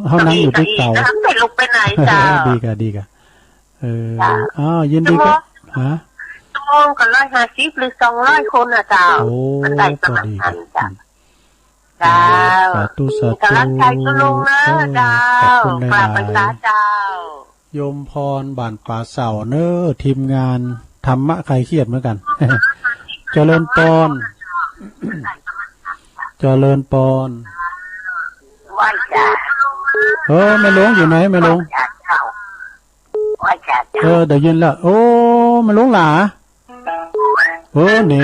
[SPEAKER 1] เขานั่งอยู่ที่เก่า
[SPEAKER 2] ไม่ลุกไปไหนจ้า
[SPEAKER 1] ดีกะยินดีก็ฮะ
[SPEAKER 2] ชั่วโมงก็150หรือ200คนนะเจ้ามันได้ประมาณนั้นจ้าเจ้ากำลังใจก็ลงนะเจ้ากราบพระเจ้า
[SPEAKER 1] โยมพรบ้านป่าเสาเนอทีมงานธรรมะใครเครียดเหมือนกันเจริญปอน
[SPEAKER 2] ว่าจ้า
[SPEAKER 1] ไม่ลงอยู่ไหนไม่ลงเดี๋ยวยินแล้วโอ้ไม่ลงหล่านี่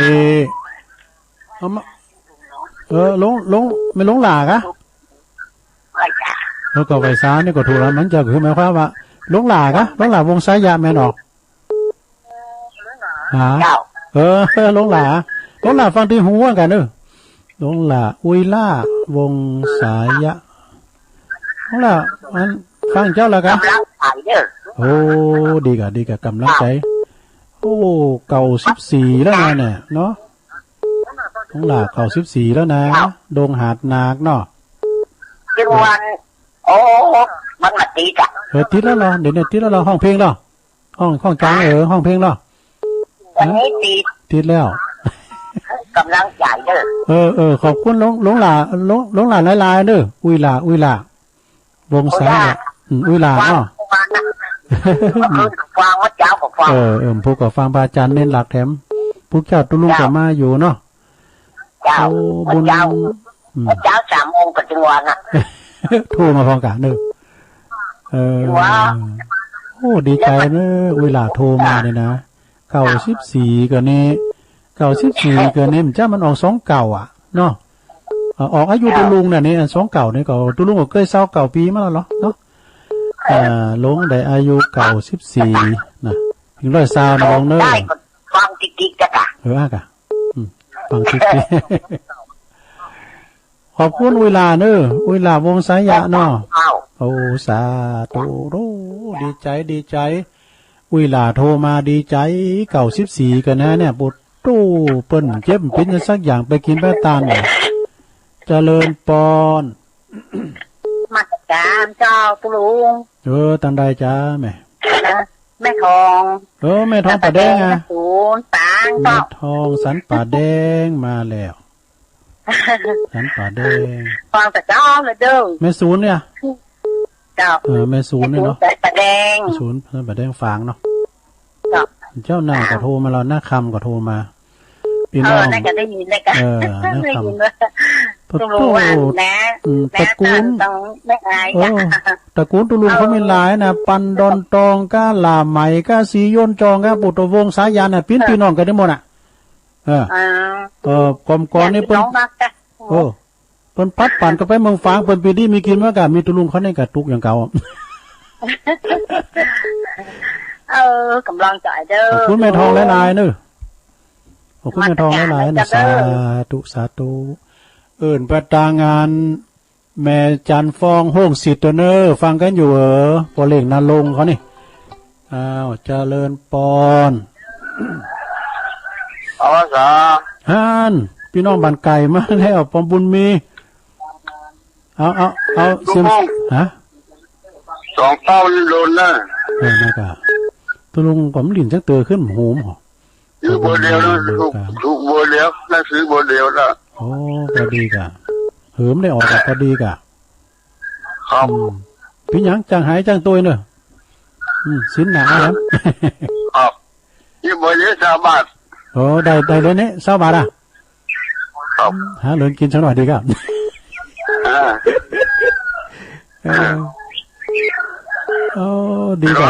[SPEAKER 1] เอามาลงไม่ลงหล่ากะก็ไฟซ้านี่ก็ถูกแล้วมันจะคือหมายความว่าลงหล่ากะลงหล่าวงสายยาแม่นออกลงหล่าฟังที่หูว่ากันลงหล่าอุยล่าวงสายยะลงหล่ามันฟังเจ้าแล้วกันโอ้ดีกะกำลังใจโอ้เก่า14แล้วนะเนี่ยเนาะลงหล่าเก่า14แล้วนะดงหาดนาคเนาะ
[SPEAKER 2] จังหวัดมันมาตีจ้ะ
[SPEAKER 1] ติดแล้วเหรอเดี๋ยวติดแล้วเหรอห้องเพลงเหรอห้องจังห้องเพลงเหรอ
[SPEAKER 2] อันนี้
[SPEAKER 1] ติดแล้ว
[SPEAKER 2] กำลังใจเ
[SPEAKER 1] ด้อขอบคุณลงหล่าหลายๆเด้ออุยล่าวงสายอุยล่าเนาะ
[SPEAKER 2] ฟังว่าเจ้าก็ฟัง
[SPEAKER 1] ผู้ก็ฟังพระอาจารย์เน้นหลักแถมผู้เจ้าตุลุงก็มาอยู่เนาะ
[SPEAKER 2] เจ้า3 โมงกับจังหวัดน่ะ
[SPEAKER 1] โทรมาพร้อมกันเด้อโอ้ดีใจเด้ออุยล่าโทรมาเนี่ยนะ94ก็นี่94ก็นี่มันจ้ามันออก2เก่าอ่ะเนาะออกอายุตุลุงเนี่ยนี่2เก่านี่ก็ตุลุงก็เคย29ปีมาแล้วเนาะลงได้อายุ94นะถึง120นะลองเด้อ
[SPEAKER 2] ฟังติ๊กๆจ้ะ
[SPEAKER 1] กะฟังติ๊กขอบคุณอุยล่าเด้ออุยล่าวงสายยะเนาะโอ้สาธุดีใจอุยล่าโทรมาดีใจ94กันนะเนี่ยปุตู้เปิ้นเจ็บเป็นสักอย่างไปกินแป้ตานเจริญปอน
[SPEAKER 2] มาจามเจ้าตุลุง
[SPEAKER 1] ตังใดจ้า
[SPEAKER 2] แม่ทอง
[SPEAKER 1] แม่ทองป่าแดงอ่ะ
[SPEAKER 2] แม่
[SPEAKER 1] ทองสันป่าแดงมาแล้วสันป่าแดง
[SPEAKER 2] ฟังแต่เจ้าเลยเด้อ
[SPEAKER 1] แม่ศูนย์เนี่ย
[SPEAKER 2] เจ้า
[SPEAKER 1] แม่ศูนย์เนี่ยเนาะ
[SPEAKER 2] ป่าแดง
[SPEAKER 1] ศูนย์ป่าแดงฟางเนาะเจ้าหน้าก็โทรมาแล้วหน้าคำก็โทรมา
[SPEAKER 2] พี่น้องน่าจะได้ยินเลยกัน
[SPEAKER 1] หน้าคำ
[SPEAKER 2] ตุลุงนะ
[SPEAKER 1] ตระกูล
[SPEAKER 2] ต้องไม่อาย
[SPEAKER 1] ตระกูลตุลุงเขามีหลายนะปันดอนตองก้าลาไหมก้าสีโยนจองก้าปุตตวงสายยาน่ะพี่น้องกันได้หมดอ่ะกอมกรนี่เปิ้นเปิ้นพัดปั่นก็ไปเมืองฟ้าเปิ้นปีนี้มีกินเมื่อกันมีตุลุงเขาในกระตุกอย่างเก่าก
[SPEAKER 2] ำลังใจเด้อ
[SPEAKER 1] ขอบคุณแม่ทองหลายๆเด้อขอบคุณแม่ทองหลายๆนะสาธุประตางานแม่จันฟองห้องสิทธิ์เนอฟังกันอยู่พอเล่งนาลงเขานี่เจริญปอนฮันพี่น้องบ้านไก่มาแล้วปอมบุญมีเอาเสียมฮะ
[SPEAKER 3] 2 เต้าโดนนะ
[SPEAKER 1] นะครับตัวลุงผมหลินจักเตอขึ้นหูมหรอ
[SPEAKER 3] อยู่บนเดียวนะถูกบนเดียวนั่นคือบนเดียวนะ
[SPEAKER 1] โอ้พอดีกะเหิมได้ออกพอดีกะ
[SPEAKER 3] ครับ
[SPEAKER 1] พี่ยังจังหายจังตัวเนอะสินหนาแล้ว
[SPEAKER 3] ครับอยู่บนเดียว20 บาท
[SPEAKER 1] โอ้ได้เลยเนี่ย20 บาทอ่ะ
[SPEAKER 3] ครับ
[SPEAKER 1] หาเลินกินสักหน่อยดีครับดีกว่า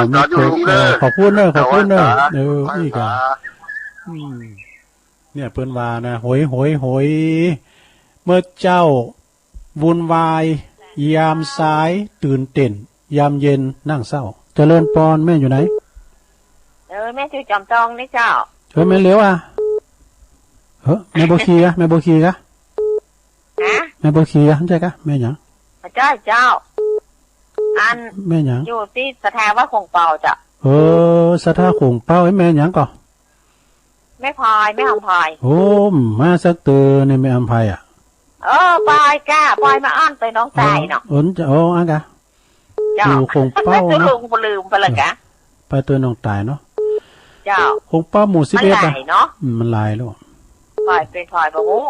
[SPEAKER 1] ขอบคุณเนอะนี่กะเนี่ยเปิ้นว่านะโหยเมื่อเจ้าวุ่นวายยามสายตื่นเต้นยามเย็นนั่งเศร้าเจริญปอนแม่อยู่ไหน
[SPEAKER 2] แม่ชื่อจอมทองนี่เจ้า
[SPEAKER 1] แม่เลี้ยวอ่ะแม่โบคีกะแม่โบคีกะ
[SPEAKER 2] ใช่กะ
[SPEAKER 1] แม่หยัง
[SPEAKER 2] ใช่เจ้า
[SPEAKER 4] อัน
[SPEAKER 1] แม่หยัง
[SPEAKER 4] อยู่ที่สถาว่าคงเป่าจ้ะ
[SPEAKER 1] สถาคงเป้าให้แม่หยังก่อ
[SPEAKER 4] แม่พลอยแม่อำพลอย
[SPEAKER 1] โอ้มาสักเตือในแม่อำไพอ่ะ
[SPEAKER 4] ปอยก้าปอยมาอ้อนไปน้องตายเนาะ
[SPEAKER 1] จะอันกะอยู่คงเป้าเนาะ
[SPEAKER 4] ลืมไปเลยกะ
[SPEAKER 1] ไปตัวน้องตายเนาะ
[SPEAKER 4] เจ้า
[SPEAKER 1] คงเป้าหมู่11
[SPEAKER 4] นะเนาะ
[SPEAKER 1] มันลายแล้ว
[SPEAKER 4] ปอยเป็นพลอยบ่ฮู้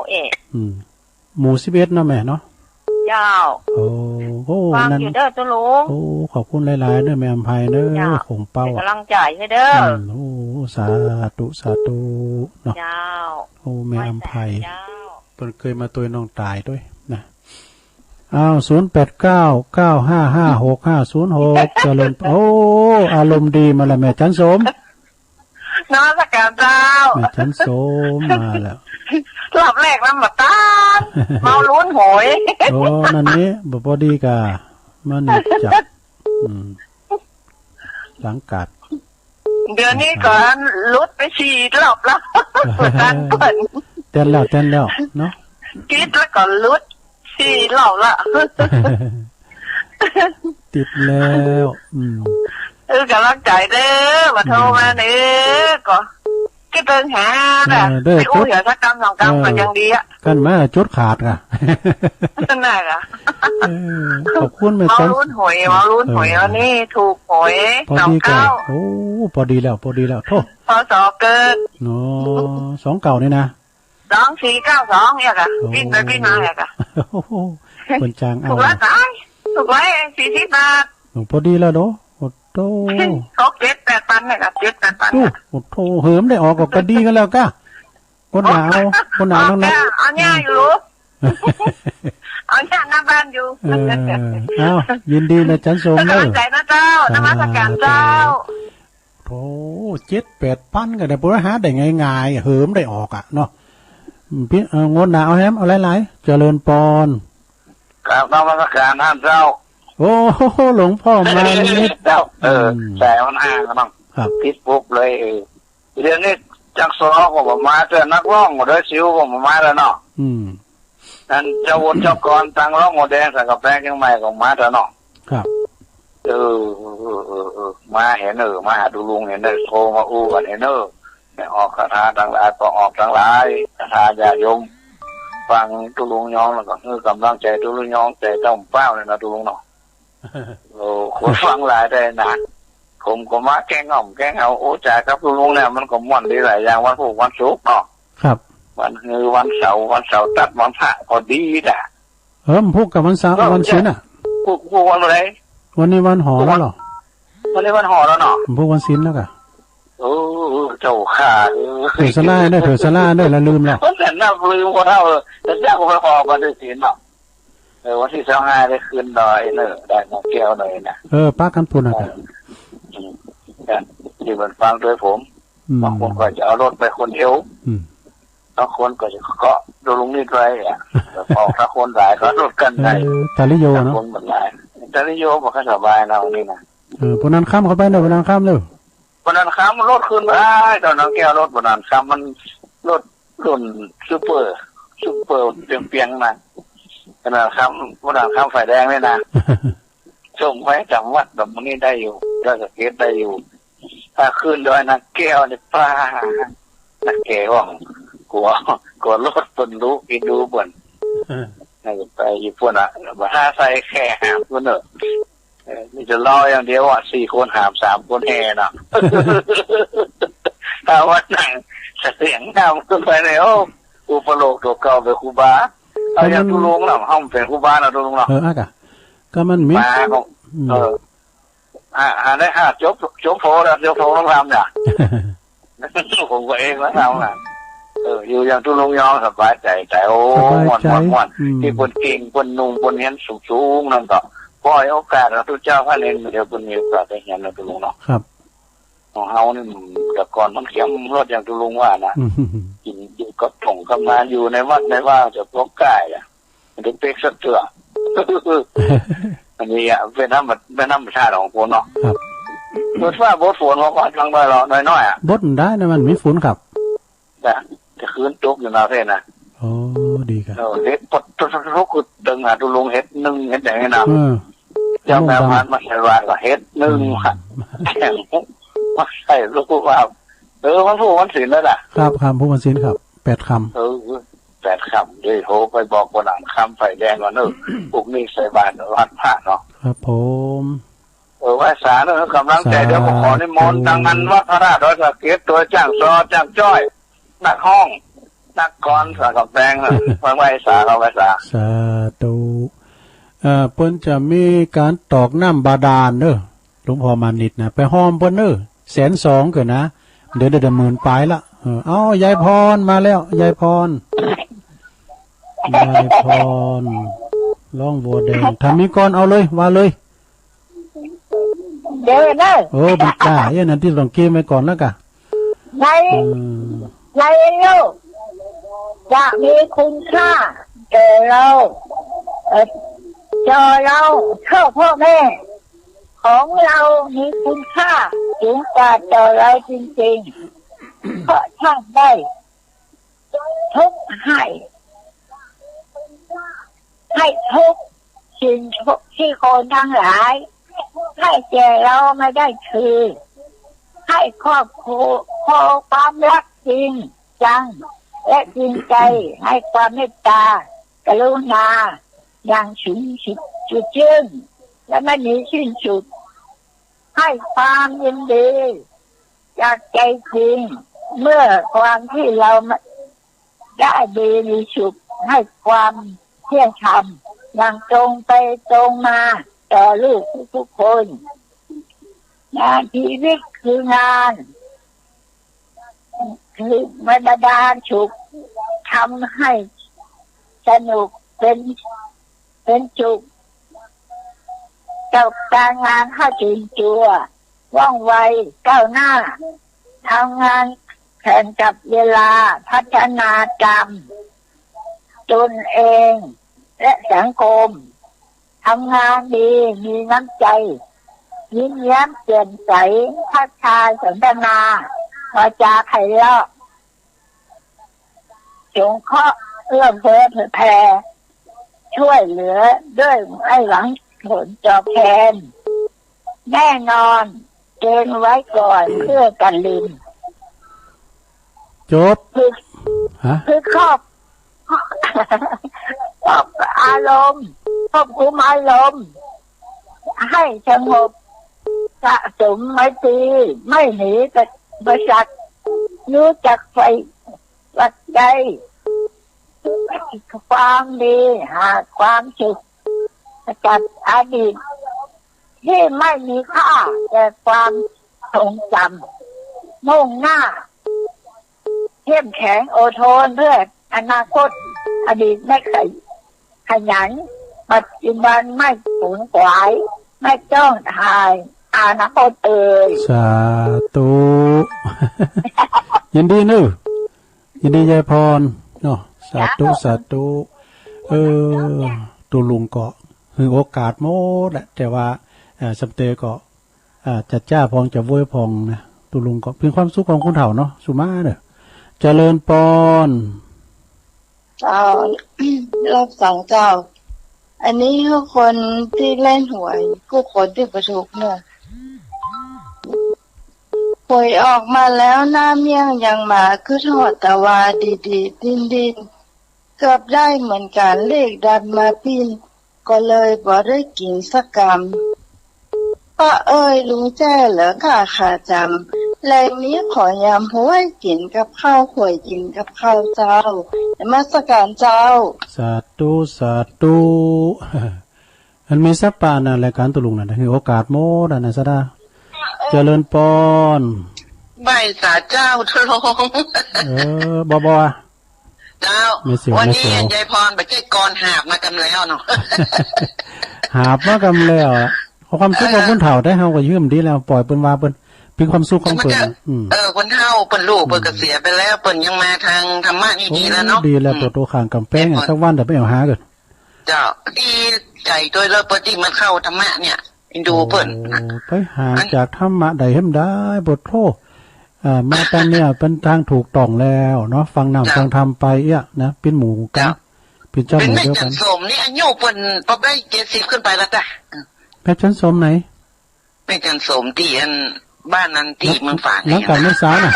[SPEAKER 1] หมู่11เนาะแม่เนาะ
[SPEAKER 4] เจ้า
[SPEAKER 1] โอ้
[SPEAKER 4] ฟังอยู่เด้อตุลุง
[SPEAKER 1] ขอบคุณหลายๆเด้อแม่อำไพเด้อคงเป้า
[SPEAKER 4] เป็นกำลังใจให้เด้อ
[SPEAKER 1] สาธุเนาะ
[SPEAKER 4] เจ้า
[SPEAKER 1] แม่อำไพเพิ่นเคยมาตัวน้องตายด้วยนะ0899555656เจริญอารมณ์ดีมาแล้วแม่จันสม
[SPEAKER 2] นมัสการเจ้า
[SPEAKER 1] แม่จันสมมาแล้ว
[SPEAKER 2] รอบแรกมันมาตานเมาลุ้นหอย
[SPEAKER 1] นั่นนี้บ่พอดีกะมันจับหลังกัด
[SPEAKER 2] เดือนนี้ก่อนลุดไป4 รอบแล้วการเปิด
[SPEAKER 1] เต้นแล้วเนาะ
[SPEAKER 2] คิดแล้วก็ลุด4 รอบละ
[SPEAKER 1] ติดแล้ว
[SPEAKER 2] กำลังใจเด้อมาโทรมาเด้อก็เดินหาน่ะไปอู้อย่าสักกำ2 กำก็ยังดีอ่ะ
[SPEAKER 1] กันมาจุดขาดอ่ะ
[SPEAKER 2] นั่นน่ะ
[SPEAKER 1] ขอบคุณแม่
[SPEAKER 2] จันมาลุ้นหวยวันนี้ถูกหวย
[SPEAKER 1] 2 พอดีแล้วโทษ
[SPEAKER 2] พศเกิด
[SPEAKER 1] เนาะ2 เก่านี่นะ
[SPEAKER 2] 2492เนี่ยค่ะปิ้นไปปิ้นมาเนี่ยค่ะ
[SPEAKER 1] คนจางเอา
[SPEAKER 2] ถูกแล้วตายถูกไว้40 บาท
[SPEAKER 1] พอดีแล้วเนาะโอ้โธ่
[SPEAKER 2] 7-8 ปันเนี่ยค่ะ7-8 ปัน
[SPEAKER 1] โอ้โธ่เหิมได้ออกก็ดีกันแล้วก้าคนหนาวน้องนัด
[SPEAKER 2] เอาหญ้าอยู่เอาหญ้าหน้าบ้านอยู่
[SPEAKER 1] ยินดีนะจันสม
[SPEAKER 2] เด้อใจนะเจ้านมัสการเจ้า
[SPEAKER 1] โธ่7-8 ปันก็ได้บ่หาได้ง่ายๆเหิมได้ออกอ่ะเนาะงดหนาวแฮมเอาหลายๆเจริญปอน
[SPEAKER 3] ครับนมัสการท่านเจ้า
[SPEAKER 1] โอ้หลวงพ่อมานิด
[SPEAKER 3] เจ้าแต่มันอ้างกันบ้างพิษปุ๊บเลยเรื่องนี้จักซอก็มาเจอนักร้องก็ได้ซิวก็มาแล้วเนาะนั่นเจ้าวนเจ้ากรตั้งร้องโมแดงใส่กาแฟยังใหม่ก็มาแล้วเนาะ
[SPEAKER 1] ครับ
[SPEAKER 3] มาเห็นมาหาดูลุงเห็นได้โทรมาอู้กันเห็นออกคาถาต่างหลายก็ออกต่างหลายคาถาญาโยมฟังตุลุงยองแล้วก็กำลังใจตุลุงยองใจเจ้าเป้าเลยนะตุลุงเนาะคนฟังหลายได้นะผมก็มาแกงแกงเอาโอ้จ่ายครับตุลุงเนี่ยมันก็ม่วนดีหลายอย่างวันพุธวันศุกร์เนาะ
[SPEAKER 1] ครับ
[SPEAKER 3] วันวันเสาร์ตัดวันพระก็ดีด่ะ
[SPEAKER 1] พูดกับวันเสาร์วันศิลป์อ่ะ
[SPEAKER 3] พูดวันอะไร
[SPEAKER 1] วันนี้วันหอแล้วหรอ
[SPEAKER 3] วันนี้วันหอแล้วเนาะ
[SPEAKER 1] พูดวันศิลป์แล้วกะ
[SPEAKER 3] เจ้าข่า
[SPEAKER 1] เถื่อสลาได้แล้วลืมแล้ว
[SPEAKER 3] แต่น่าลืมก็เท่าแต่เจ้าก็ไปขอกันด้วยศีลเนาะวันที่25ได้คืนดอยได้น้องแก้วหน่อยนะ
[SPEAKER 1] ป้ากันพูนอ่ะ
[SPEAKER 3] ที่มันฟังด้วยผมบางคนก็จะเอารถไปคนเดียวบางคนก็จะเกาะดูลุงนิดไรอ่ะพอถ้าคนหลายก็รถกันได้
[SPEAKER 1] ตาลิโยเนาะ
[SPEAKER 3] คนหลายตาลิโยบอกให้สบายนะวันนี้นะ
[SPEAKER 1] ปนันข้ามเข้าไปเนอะปนันข้ามเลย
[SPEAKER 3] ปนันข้ามรถขึ้นไปตอนน้องแก้วรถปนันข้ามมันรถรุ่นซูเปอร์เปียงๆมาขนาดข้ามไฟแดงเลยนะส่งไว้จำวัดแบบนี้ได้อยู่แล้วก็เก็บได้อยู่ถ้าขึ้นโดยนักแก้วเนี่ยป้านักแก้วกลัวรถปนรู้กินดูบ่นนั่นไปญี่ปุ่นอ่ะมาถ้าใส่แค่หามคนนี่จะล่ออย่างเดียวอ่ะ4 คนหาม3 คนแห่น่ะถ้าวันไหนเสียงห้ามขึ้นไปเลยอุปโลกตัวเก่าไปครูบาเอาอย่างตุลุงเราห้องเป็นครูบาเราตุลุงเรา
[SPEAKER 1] ก็มันมี
[SPEAKER 3] มาได้จบโผแล้วจบโผต้องทำเนี่ยผมก็เองแล้วทำน่ะอยู่อย่างตุลุงยองสบายใจแต่โอ้ม่วนที่คนเก่งคนนุ่งคนเห็นสูงนั่นก็พอโอกาสเราทุกเจ้าพระเนรเดี๋ยวคนมีโอกาสได้เห็นเราตุลุงเนาะ
[SPEAKER 1] ครับ
[SPEAKER 3] ของเฮานี่แต่ก่อนมันเข้มรสอย่างตุลุงว่านะกินก็ถ่งกำมาอยู่ในวัดในว่าจะพกกายอ่ะมันจะเป๊กสักเถื่ออันนี้อ่ะเป็นน้ำชาติของคนเนาะ
[SPEAKER 1] ครับ
[SPEAKER 3] บทว่าบทฝนเขาก็ฟังได้หรอน้อยๆอ่ะ
[SPEAKER 1] บทได้นะมันมีฝนครับ
[SPEAKER 3] แต่จะคืนตกอยู่นาเทศนะ
[SPEAKER 1] โอ้ดีครับ
[SPEAKER 3] เฮ็ดปดทุกๆดึงหาตุลุงเฮ็ด1เฮ็ดอย่างนี้นะ เจ้าแม่พันมาใส่วานก็เฮ็ดหนึ่งแข่งมาใส่ลูกว่ามันพูดมันสินแล้วล่ะ
[SPEAKER 1] ครับคำพูดมันสินครับ8 คำ
[SPEAKER 3] 8 คำด้วยโทรไปบอกคนอ่านคำไฟแดงว่าพวกนี้ใส่บาตรวัดพระเนาะ
[SPEAKER 1] ครับผม
[SPEAKER 3] ว่าสาเนี่ยกำลังใจเดี๋ยวผมขอนิมนต์ดังนั้นวัดพระราชดอยสะเก็ดตัวจ้างซอจ้างจ้อยนักห้องนักกรสากับแปลงนะไว้สาเขาไว้สา
[SPEAKER 1] สาธุเปิ้นจะมีการตอกน้ำบาดาลเด้อหลวงพ่อมานิดนะไปห้อมเปิ้น120,000เกินนะเดี๋ยว10,000ปลายละยายพรมาแล้วยายพรร้องบัวแดงถ้ามีก่อนเอาเลยว่าเลย
[SPEAKER 4] เดี๋ยวนะ
[SPEAKER 1] บิกานั่นที่ต้องเก็บไว้ก่อนแล้วกะ
[SPEAKER 4] ในลูกจะมีคุณค่าเจอเราพ่อแม่ของเรามีคุณค่าสูงกว่าเจอเราจริงๆเพราะท่านได้ทุกให้ทุกสิ่งที่คนทั้งหลายให้แก่เราไม่ได้คือให้ครอบครัวพอความรักจริงจังและจริงใจให้ความเมตตากรุณาอย่างสูงสุดจุดยืนและไม่มีสิ้นสุดให้ความยินดีจากใจจริงเมื่อความที่เราได้ดีมีสุขให้ความเที่ยงธรรมอย่างตรงไปตรงมาต่อลูกทุกคนงานชีวิตคืองานคือมาดาลสุขทำให้สนุกเป็นสุขกับการงานให้จริงจัวว่องไวก้าวหน้าทำงานแข่งกับเวลาพัฒนาจำตนเองและสังคมทำงานดีมีน้ำใจยิ้มแย้มเปลี่ยนใสทักทายสนทนาวาจาไพเราะสงเคราะห์เอื้อเฟื้อเผื่อแผ่ช่วยเหลือด้วยไม่หวังผลตอบแทนแน่นอนเกณฑ์ไว้ก่อนเพื่อกันลืม
[SPEAKER 1] จบ
[SPEAKER 4] คือครอบอารมณ์ควบคุมอารมณ์ให้สงบสะสมไม่ตีไม่หนีกับบริษัทรู้จักไฟวัดใจความดีหาความสุขจากอดีตที่ไม่มีค่าแต่ความทรงจำมุ่งหน้าเข้มแข็งอดทนเพื่ออนาคตอดีตไม่ขยันปัจจุบันไม่สูญหายไม่จ้องทายอนาคต
[SPEAKER 1] สาธุยินดีนึยินดียายพรเนาะสาธุตูลุงก็คือโอกาสหมดแหละแต่ว่าสำเตก็จะจ้าพองจะโวยพองนะตูลุงก็เป็นความสุขของคุณเฒ่าเนาะสุมาเด้อเจริญปอน
[SPEAKER 5] เจ้ารอบ2เจ้าอันนี้คือคนที่เล่นหวยกูคนที่ประทุกเนี่ยหวยออกมาแล้วหน้าเมี่ยงยังมาคือทอดตะวาดีดินเกือบได้เหมือนกันเลขดันมาปิ้นก็เลยบ่ได้กินสักกำป้าเอ้ยลุงแจ้เหรอค่ะขาจำแรงนี้ขอยำหวยกินกับข้าวหวยกินกับข้าวเจ้านมัสการเจ้า
[SPEAKER 1] สาธุมันมีสัปปานะรายการตุลุงน่ะคือโอกาสโมดนะซะดาเจริญปอน
[SPEAKER 6] ใบสาเจ้าทลง
[SPEAKER 1] บ่
[SPEAKER 6] เจ้าวันนี้ยายพรไปเจ๊กรหาบมากันแล้วเนาะ
[SPEAKER 1] หาบมากันแล้วความสุขของคนเฒ่าได้เฮาก็ยืมดีแล้วปล่อยเปิ้นว่าเปิ้นเป็นความสุขของเปิ้น
[SPEAKER 6] คนเฒ่าเปิ้นลูกเปิ้นก็เสียไปแล้วเปิ้นยังมาทางธรรมะนี่ดีแล้วเนาะ
[SPEAKER 1] ดีแล้วตัวข้างกำแพงสักวันแต่ไปเอาหากัน
[SPEAKER 6] เจ้าดีใจด้วยแล้วเปิ้นที่มันเข้าธรรมะเนี่ยดูเปิ้น
[SPEAKER 1] ไปหาจากธรรมะใดเฮ็ดได้บทโทมาตอนเนี่ยเป็นทางถูกต้องแล้วเนาะฟังนำฟังธรรมไปนะเป็นหมู่กันเป็นเจ้าหมู่เดียวกัน
[SPEAKER 6] สมนี่อายุเปิ้นประมาณ70ขึ้นไปแล้วจ้ะ
[SPEAKER 1] แม่จันสมไหน
[SPEAKER 6] แม่จันสมที่อันบ้านนั้นที่เมืองฝางไง
[SPEAKER 1] แล้วกันไม่สาวน่ะ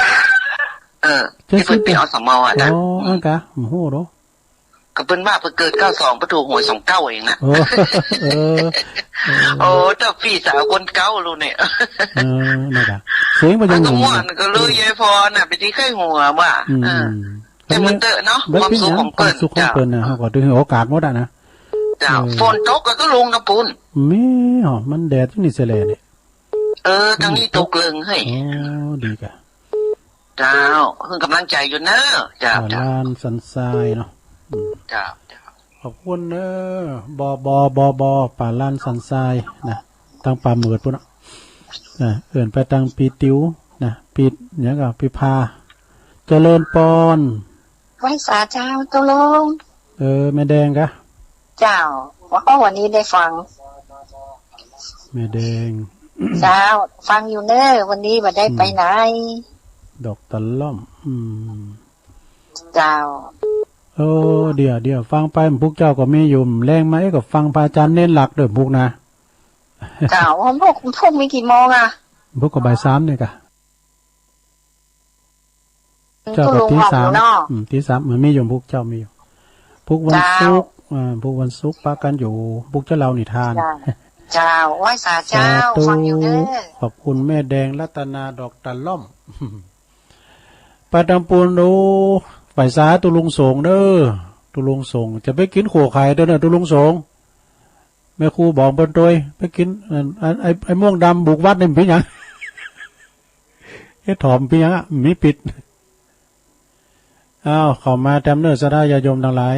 [SPEAKER 6] ที่เพิ่นเป็นอสมอ่ะนะ
[SPEAKER 1] อันกะโอ้โหโด
[SPEAKER 6] ก็เพิ่นว่าเพิ่นเกิด92ประตูหวย29เองนะโอ้เจ้าพี่สาวคนเก่ารู้เนี่ย
[SPEAKER 1] นั่นล่ะเสียงบ่ยังหนุ่ม
[SPEAKER 6] ก็เลยยายพรน่ะไปที่ไข้หัวว่าแต่มันเตอะเนาะความสุขของเปิ้น
[SPEAKER 1] จ้าน่ะเฮาก็ได้โอกาสหมดอ่ะนะ
[SPEAKER 6] จ้าฝนตกก็ลงกับปุ้น
[SPEAKER 1] มีหอมันแดดที่นี่เสแลนี่
[SPEAKER 6] ทางนี้ตกเลิงให้
[SPEAKER 1] ดีกะ
[SPEAKER 6] เจ้าคือกำลังใจอยู่เนอะจ้า
[SPEAKER 1] ลานสันทรายเนาะ
[SPEAKER 6] จ้า
[SPEAKER 1] ขอบคุณเนอะบป่าลานสันทรายนะตั้งป่าเหมือดพุ่นเนาะเอื่นไปตั้งปีติ๋วนะปีเนี่ยก็ปีพาเจริญปอน
[SPEAKER 4] ไว้สาเจ้าตกลง
[SPEAKER 1] แม่แดงกะ
[SPEAKER 4] เจ้าว่าวันนี้ได้ฟัง
[SPEAKER 1] แม่แดง
[SPEAKER 4] เจ้าฟังอยู่เนอะวันนี้บ่ได้ไปไหน
[SPEAKER 1] ดอกตะล่อม
[SPEAKER 4] เจ้า
[SPEAKER 1] เดี๋ยวฟังไปพวกเจ้าก็มีอยู่แรงไหมก็ฟังพระอาจารย์เน้นหลักเด้อพวกนะ
[SPEAKER 4] เจ้าพวกมีกี่โมงอ่ะ
[SPEAKER 1] พวกก็บ่าย 3เนี่ยกะเจ้าก็ตี 3ตี 3เหมือนมีอยู่พวกเจ้ามีอยู่พวกวันศุกร์พวกวันศุกร์ปากันอยู่พวกเจ้าเรานิทาน
[SPEAKER 4] เจ้าไหว้สาเจ้าฟังอยู่เด้อ
[SPEAKER 1] ขอบคุณแม่แดงรัตนาดอกตะล่อมปาตังปูนดูฝ่ายสาตุลุงสงเด้อตุลุงสงจะไปกินโขไข่เด้อตุลุงสงแม่ครูบอกเปิ้นโดยไปกินไอ้ม่วงดำบุกวัดนี่เป็นหยังถอมเป็นหยังอ่ะมีปิดเข้ามาแต้มเนื้อสดายาโยมทั้งหลาย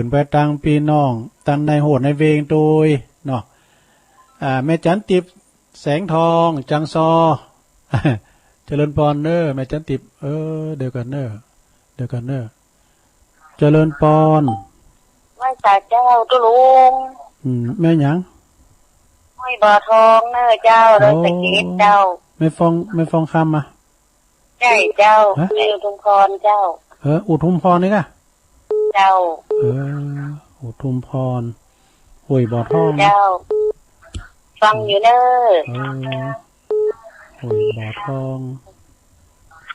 [SPEAKER 1] ไปตังพี่น้องตังในโหดในเวงโดยเนาะแม่จันติบแสงทองจังซอเจริญพรเนอแม่จันติบเดี๋ยวกันเนอเจริญพร
[SPEAKER 4] ไหว้ตาเจ้าตุลุง
[SPEAKER 1] แม่หยัง
[SPEAKER 4] ไหว้บ่อทองเนอเจ้าเลยตะเกียบเจ้า
[SPEAKER 1] ไม่ฟองคำมา
[SPEAKER 4] ใช่เจ้าอุทุมพรเจ้า
[SPEAKER 1] อุทุมพรนี่กะ
[SPEAKER 4] เจ้า
[SPEAKER 1] อุทุมพรห้วยบ่อทอง
[SPEAKER 4] เจ้าฟังอยู่เนอ
[SPEAKER 1] ห้วยบ่อทอง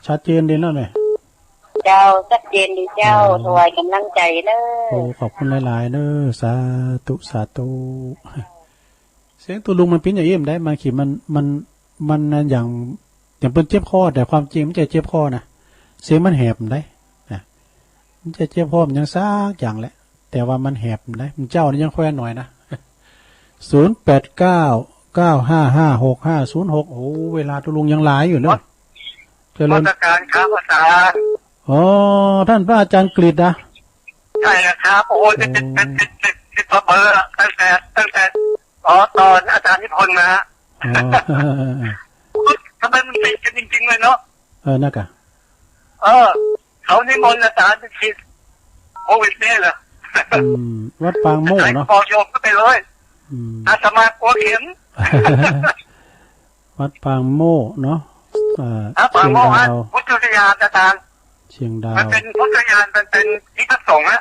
[SPEAKER 1] ชัดเจนดีเนาะแม่
[SPEAKER 4] เจ้าชัดเจนดีเจ้าถวายกำลังใจเนอ
[SPEAKER 1] ขอบคุณหลายๆเนอสาธุเสียงตัวลุงมันเป็นอย่างเยี่ยมได้มาขี่มันอย่างเป็นเจ็บคอแต่ความจริงมันจะเจ็บคอนะเสียงมันแหบได้มันจะเจ็บคอมันยังซากอย่างแหละแต่ว่ามันแหบได้มันเจ้านี่ยังแควนหน่อยนะ0899556506โอ้เวลาตัวลุงยังหลายอยู่เนาะ
[SPEAKER 3] เจริญการครับอาจารย์
[SPEAKER 1] ท่านพระอาจารย์กฤษนะ
[SPEAKER 3] ใช่ครับโอ้ยเป็นเบอร์ตั้งแต่ตอนอาจารย์นิพนธ์นะทำไมมันติดกันจริงๆเลยเนาะ
[SPEAKER 1] นักอะ
[SPEAKER 3] เขานิมนต์อาจารย์ไปฉีดโควิดเนี่ยเหรอ
[SPEAKER 1] วัดปางโม่เนาะ
[SPEAKER 3] พอโยมก็ไปเลยอาตมาโกเข็ม
[SPEAKER 1] วัดปางโม่เนาะ
[SPEAKER 3] ปางโม่ฮะพุทธยานอาจารย์
[SPEAKER 1] เชียงดาว
[SPEAKER 3] มันเป็นพุทธยานมันเป็นที่พักสงฆ์อะ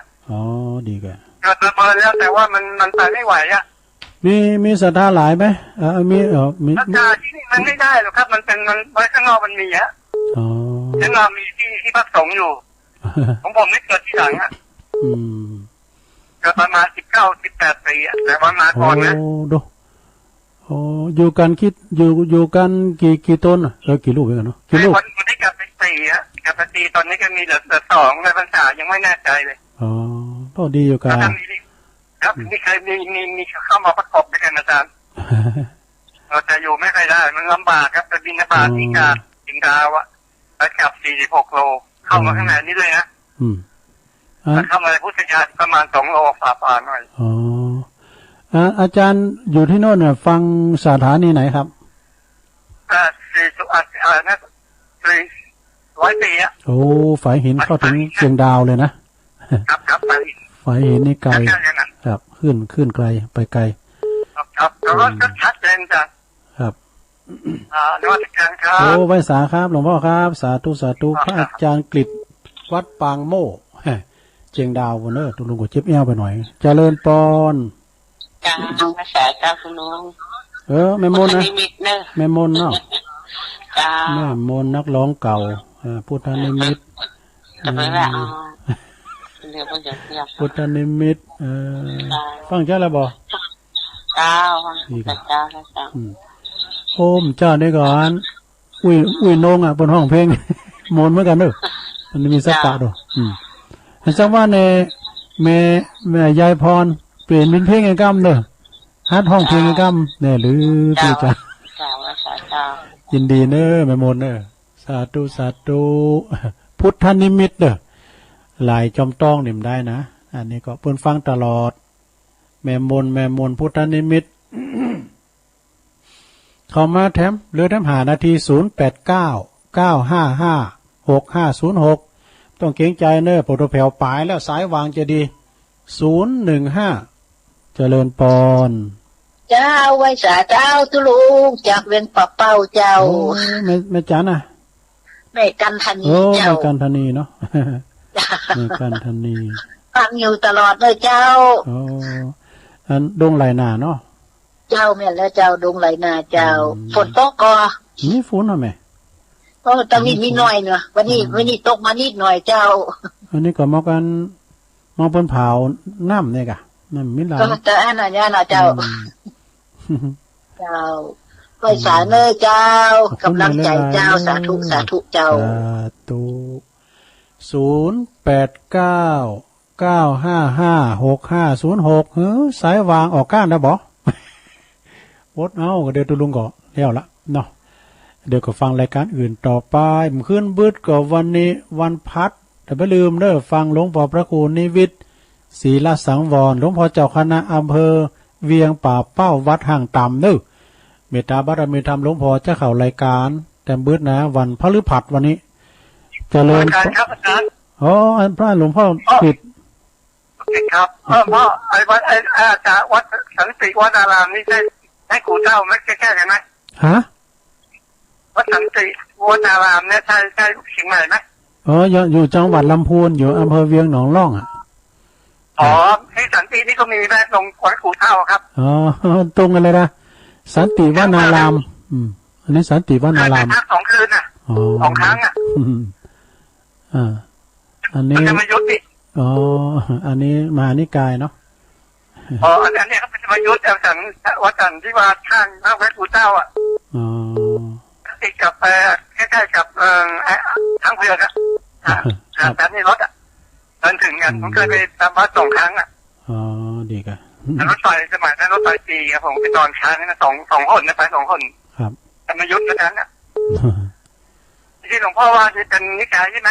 [SPEAKER 1] ดีกัน
[SPEAKER 3] เกิดระเบิดแล้วแต่ว่ามันไปไม่ไหวอะ
[SPEAKER 1] มีศรัทธาหลายไหมมี
[SPEAKER 3] ศรัทธาที่นี่มันไม่ได้หรอกครับมันไว้ข้างนอกมันมีอะข้างนอกมีที่พักสงฆ์อยู่ของผมไม่เกิดที่หลังอะเกิดประมาณ19-18 ปีอะแต่ว่ามาก่อนนะ
[SPEAKER 1] อยู่กันคิดอยู่กันกี่ต้นกี่ลูกกันเนาะกี่ลูก
[SPEAKER 3] วันนี้กลับไป4อะกลับไป4ตอนนี้ก็มีเหลือ2ในพรรษายังไม่แน่ใจเลย
[SPEAKER 1] ก็ดีอยู่กัน
[SPEAKER 3] ครับนี่เคยมีเข้ามาประกอบด้วยกันอาจารย์เราจะอยู่ไม่ค่อยได้มันลำบากครับแต่บินบาตที่การจิงดาวอะไปกลับ46 โลเข้ามาข้างในนี้เลยนะเข้ามาในพุทธญาณประมาณ2 โลฝ่าหน่อย
[SPEAKER 1] อาจารย์อยู่ที่โน่นเนี่ยฟังสถานีไหนครับ
[SPEAKER 3] 400 ปีอะ
[SPEAKER 1] โอ้ฝ่ายหินเข้าถึงเชียงดาวเลย
[SPEAKER 3] นะครับ
[SPEAKER 1] ฝ่ายหินนี่ไกลครับขึ้นไกลไปไกล
[SPEAKER 3] ครับก็ชัดเจนจ้ะ
[SPEAKER 1] ครับ
[SPEAKER 3] นวัตกรรมครับ
[SPEAKER 1] โอ้ไว้สาครับหลวงพ่อครับสาธุพระอาจารย์กฤษวัดปางโม่เชียงดาววันเนอร์ตุลุงก็เจ็บเอวไปหน่อยเจริญปอน
[SPEAKER 6] จ จ้าภาษาเจ้าคุณลุง
[SPEAKER 1] แม่มนนะแม่มนเนาะ
[SPEAKER 6] จ้า
[SPEAKER 1] แม่มนนักร้องเก่าพุทธนิมิตพุทธนิมิตฟังเจ้าแล้วบ่
[SPEAKER 6] จ้าจ้า
[SPEAKER 1] โอมเจ้าได้ก่อนอุ้ยนงบนห้องเพลงมนเหมือนกันเด้อมันมีสักปะด้วยเห็นจังว่าในแม่ยายพรเปลี่ยนเป็นเพลงไอ้กำเด้อฮัดห้องเพลงไอ้กำเนี่ยหรือพี่จ้ายินดีเนอะแม่มนเนอะสาธุสาธุพุทธนิมิตเด้อหลายจอมต้องนิ่มได้นะอันนี้ก็เพิ่นฟังตลอดแม่มนพุทธนิมิตเข้ามาแถมเรือแถมหานาที0899556506ต้องเกรงใจเนอะโปรโตแผ่วปลายแล้วสายวางจะดี015เจริญปอน
[SPEAKER 4] เจ้าไว้สาเจ้าตุลุงจากเวียนปะเป้าเจ้า
[SPEAKER 1] แม่จันน่ะ
[SPEAKER 4] แม่กันธนีเจ้า
[SPEAKER 1] แม่กันธนีเนาะแม่กันธนี
[SPEAKER 4] ฟังอยู่ตลอดเลยเจ้า
[SPEAKER 1] อันดงไหลนาเนาะ
[SPEAKER 4] เจ้าแม่แล้วเจ้าดงไหลนาเจ้าฝนตกก็
[SPEAKER 1] มีฝนเหรอแม่
[SPEAKER 4] ตอนนี้มีหน่อยเนาะวันนี้ตกมานิดหน่อยเจ้า
[SPEAKER 1] อันนี้ก็มองบนเผาน้ำเนี่ยกะมันมิลา
[SPEAKER 4] แต่อันนั้นเนี่ยนะเจ้าไปสารเลยเจ้ากำลังใจเจ้าสาธุเจ้า
[SPEAKER 1] สาธุ0899556506สายวางออกก้านได้บ่วดเอาเดี๋ยวตุลุงก็แล้วละเนาะเดี๋ยวก็ฟังรายการอื่นต่อไปมันขึ้นบึดก็วันนี้วันพัดแต่ไม่ลืมเด้อฟังหลวงพ่อพระครูนิวิทย์ศรีละสังวรหลวงพ่อเจ้าคณะอำเภอเวียงป่าเป้าวัดห่างต่ำเด้อเมตตาบารมีธรรมหลวงพ่อจะเข้ารายการแต่บึดนะวันพฤหัสวันนี้เจริญ
[SPEAKER 3] ครับอาจารย์
[SPEAKER 1] พระหลวงพ่อปิด
[SPEAKER 3] ครับพ่อไอ้วัดอาจารย์วัดสันติวัดอารามนี่ใช่ให้กูเจ้าไม่แก้ไหม
[SPEAKER 1] ฮะ
[SPEAKER 3] วัดสันติวัดอารามเนี่ยใช่เชียงใหม่ไหม
[SPEAKER 1] อยู่จังหวัดลำพูนอยู่อำเภอเวียงหนองล่อง
[SPEAKER 3] ที่สันตินี่ก็มีแม่ตรงวัดกูเจ้าครับ
[SPEAKER 1] ตรงกันเลยนะสันติวนารามอันนี้สันติวนาราม
[SPEAKER 3] 2 คืนน่ะ2 ครั้งอ่ะ
[SPEAKER 1] อันนี้
[SPEAKER 3] จะมายุติ
[SPEAKER 1] อันนี้มหานิกายเนาะ
[SPEAKER 3] อันนี้เขาเป็นมายุติเอาสันวัดสันที่ว่าข้างพระกูเจ้าอ่ะติดกับใกล้ๆกับทางเพื่อนอ่ะแต่นี่รถอ่ะเดินถึงกันผมเคยไปตามวัด2 ครั้งอ่ะ
[SPEAKER 1] ดีกัน
[SPEAKER 3] รถไฟสมัยนั้นรถไฟปีครับผมไปตอนช้านี่นะ2 คนนะไป2 คน
[SPEAKER 1] ครับ
[SPEAKER 3] แต่มายุติแล้วนั้นอ่ะที่หลวงพ่อว่าจะเป็นนิกายใช่ไหม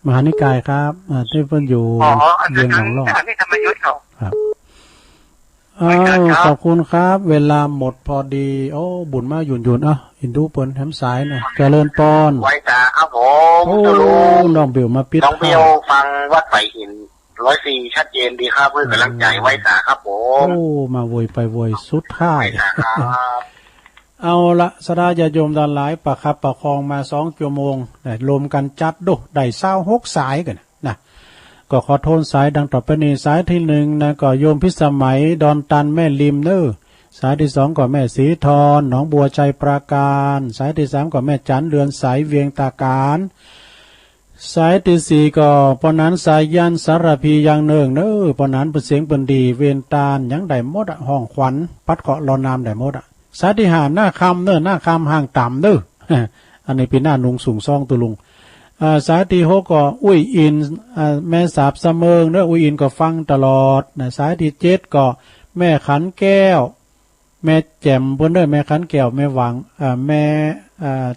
[SPEAKER 1] มหานิกายครับที่เพิ่นอยู่
[SPEAKER 3] เวียงหนองล่องอันนี้ธรรมยุทธ์เขา
[SPEAKER 1] ครับขอบคุณครับเวลาหมดพอดีบุญมาหยุ่นอินดูเปิ้นแถมสายนะเจริญปอน
[SPEAKER 3] ไว้จ้าครับผม
[SPEAKER 1] น้องเบลมาปิด
[SPEAKER 3] น้องเบลฟังวัดไผ่หิน104ชัดเจนดีครับเพื่อกำลังใจไว้จ้าครับผม
[SPEAKER 1] มาโวยไปโวยสุดท้ายเอาละสดาญาโยมดานหลายประคับประคองมา2 ชั่วโมงได้รวมกันจัดดูได้26 สายกันนะก็ขอโทษสายดังต่อไปนี้สายที่1นะก็โยมพิสมัยดอนตันแม่ริมเน้อสายที่2ก็แม่ศรีธรหนองบัวใจปราการสายที่3ก็แม่จันเรือนสายเวียงตาการสายที่4ก็ปนันสายยันสารพียังเนืองเน้อปนันเปิดเสียงเปินดีเวียนตาลยังได้หมดห้องขวัญปัดเกาะรอนามได้หมดสายที่5หน้าคำเน้อหน้าคำห่างต่ำเน้ออันนี้เป็นหน้านุงสูงซ่องตุลุงสายที่6ก็อุ้ยอินแม่สาบเสมิงเน้ออุ้ยอินก็ฟังตลอดสายที่7ก็แม่ขันแก้วแม่แจ่มบนเด้อแม่ขันแก้วแม่หวังแม่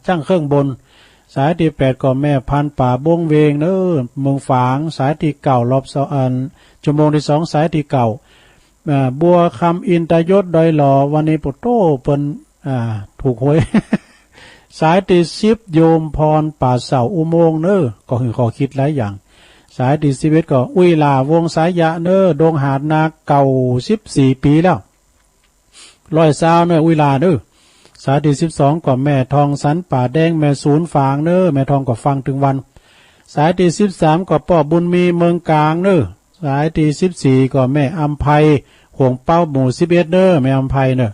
[SPEAKER 1] จ้างเครื่องบนสายที่8ก็แม่พันป่าบงเวงเน้อเมืองฝางสายที่9รอบ2ชั่วโมงที่2สายที่9บัวคำอินตยศดอยหล่อวันนี้ปุโตเปิ้นถูกหวยสายที่10โยมพรป่าเสาอุโมงค์เน้อก็คือขอคิดหลายอย่างสายที่11ก็อุ้ยลาวงสายยะเน้อดงหาดนาเก่า14 ปีแล้ว120เน้ออุ้ยลาเน้อสายที่12ก็แม่ทองสันป่าแดงแม่ศูนย์ฝางเน้อแม่ทองก็ฟังถึงวันสายที่13ก็ป้อบุญมีเมืองกลางเน้อสายที่14ก็แม่อัมไพห ขวงเป้าหมู่11เด้อแม่อำไพเด้อ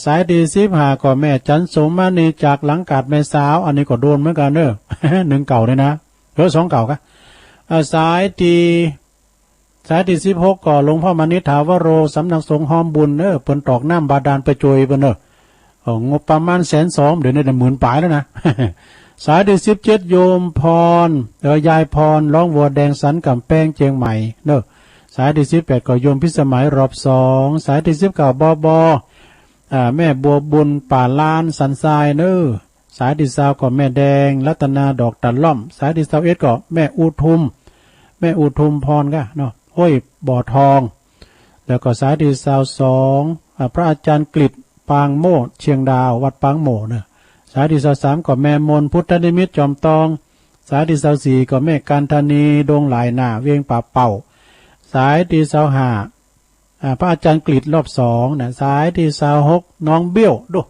[SPEAKER 1] สายที่15ก็แม่จันสมมานีจากหลังกาดแม่สาวอันนี้ก็โดนเหมือนกันเด้อ 1เก่าเลยนะ2เก่าค่ะสายที่16ก็หลวงพ่อมานิถาวโรสำนักสงฆ์หอมบุญเด้อเปิ้นตอกน้ำบาดาลไปจวยเปิ้นเด้องบประมาณ 120,000 เดี๋ยวนี้ได้10,000ปลายแล้วนะ สายที่17โยมพรยายพรร้องวัวแดงสันกำแป้งเจียงใหม่เด้อสายที่18ก็โยมพิสมัยรอบ2สายที่19บแม่บัวบุญป่าลานสันทรายเด้อสายที่20ก็แม่แดงรัตนาดอกตะล่อมสายที่21ก็แม่อุทุมพรก็เนาะห้วยบ่อทองแล้วก็สายที่22พระอาจารย์กฤษปางโมดเชียงดาววัดปางโมดเนาะสายที่23ก็แม่มนพุทธนิมิตจอมตองสายที่24ก็แม่การธานีดงหลายหน้าเวียงป่าเป่าสายที่25พระอาจารย์กฤษรอบ2นะสายที่26น้องเบี้ยวดู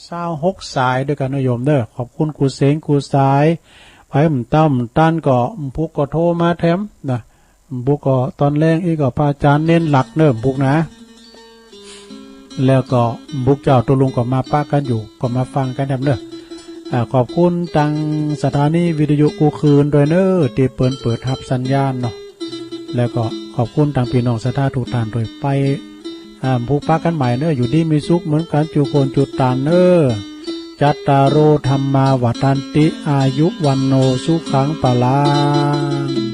[SPEAKER 1] 26สายด้วยกันนะโยมเด้อขอบคุณครูเสงครูสายไผมตั้มตันก็พุกก็โทรมาแถมนะพุกก็ตอนแรกอีกก็พระอาจารย์เน้นหลักเด้อพุกนะแล้วก็บุกเจ้าตัวลุงก็มาป้ากันอยู่ก็มาฟังกันแถมเด้อขอบคุณทางสถานีวิทยุกูคืนด้วยเด้อที่เปิดรับสัญญาณเนาะแล้วก็ขอบคุณทางพี่น้องศรัทธาทุกท่านโดยไปผูกป้ากันใหม่เด้ออยู่ดีมีสุขเหมือนกันจุโคนจุตานเด้อจัตตารโอธรรมาวัฏันติอายุวันโนสุขังปะลัง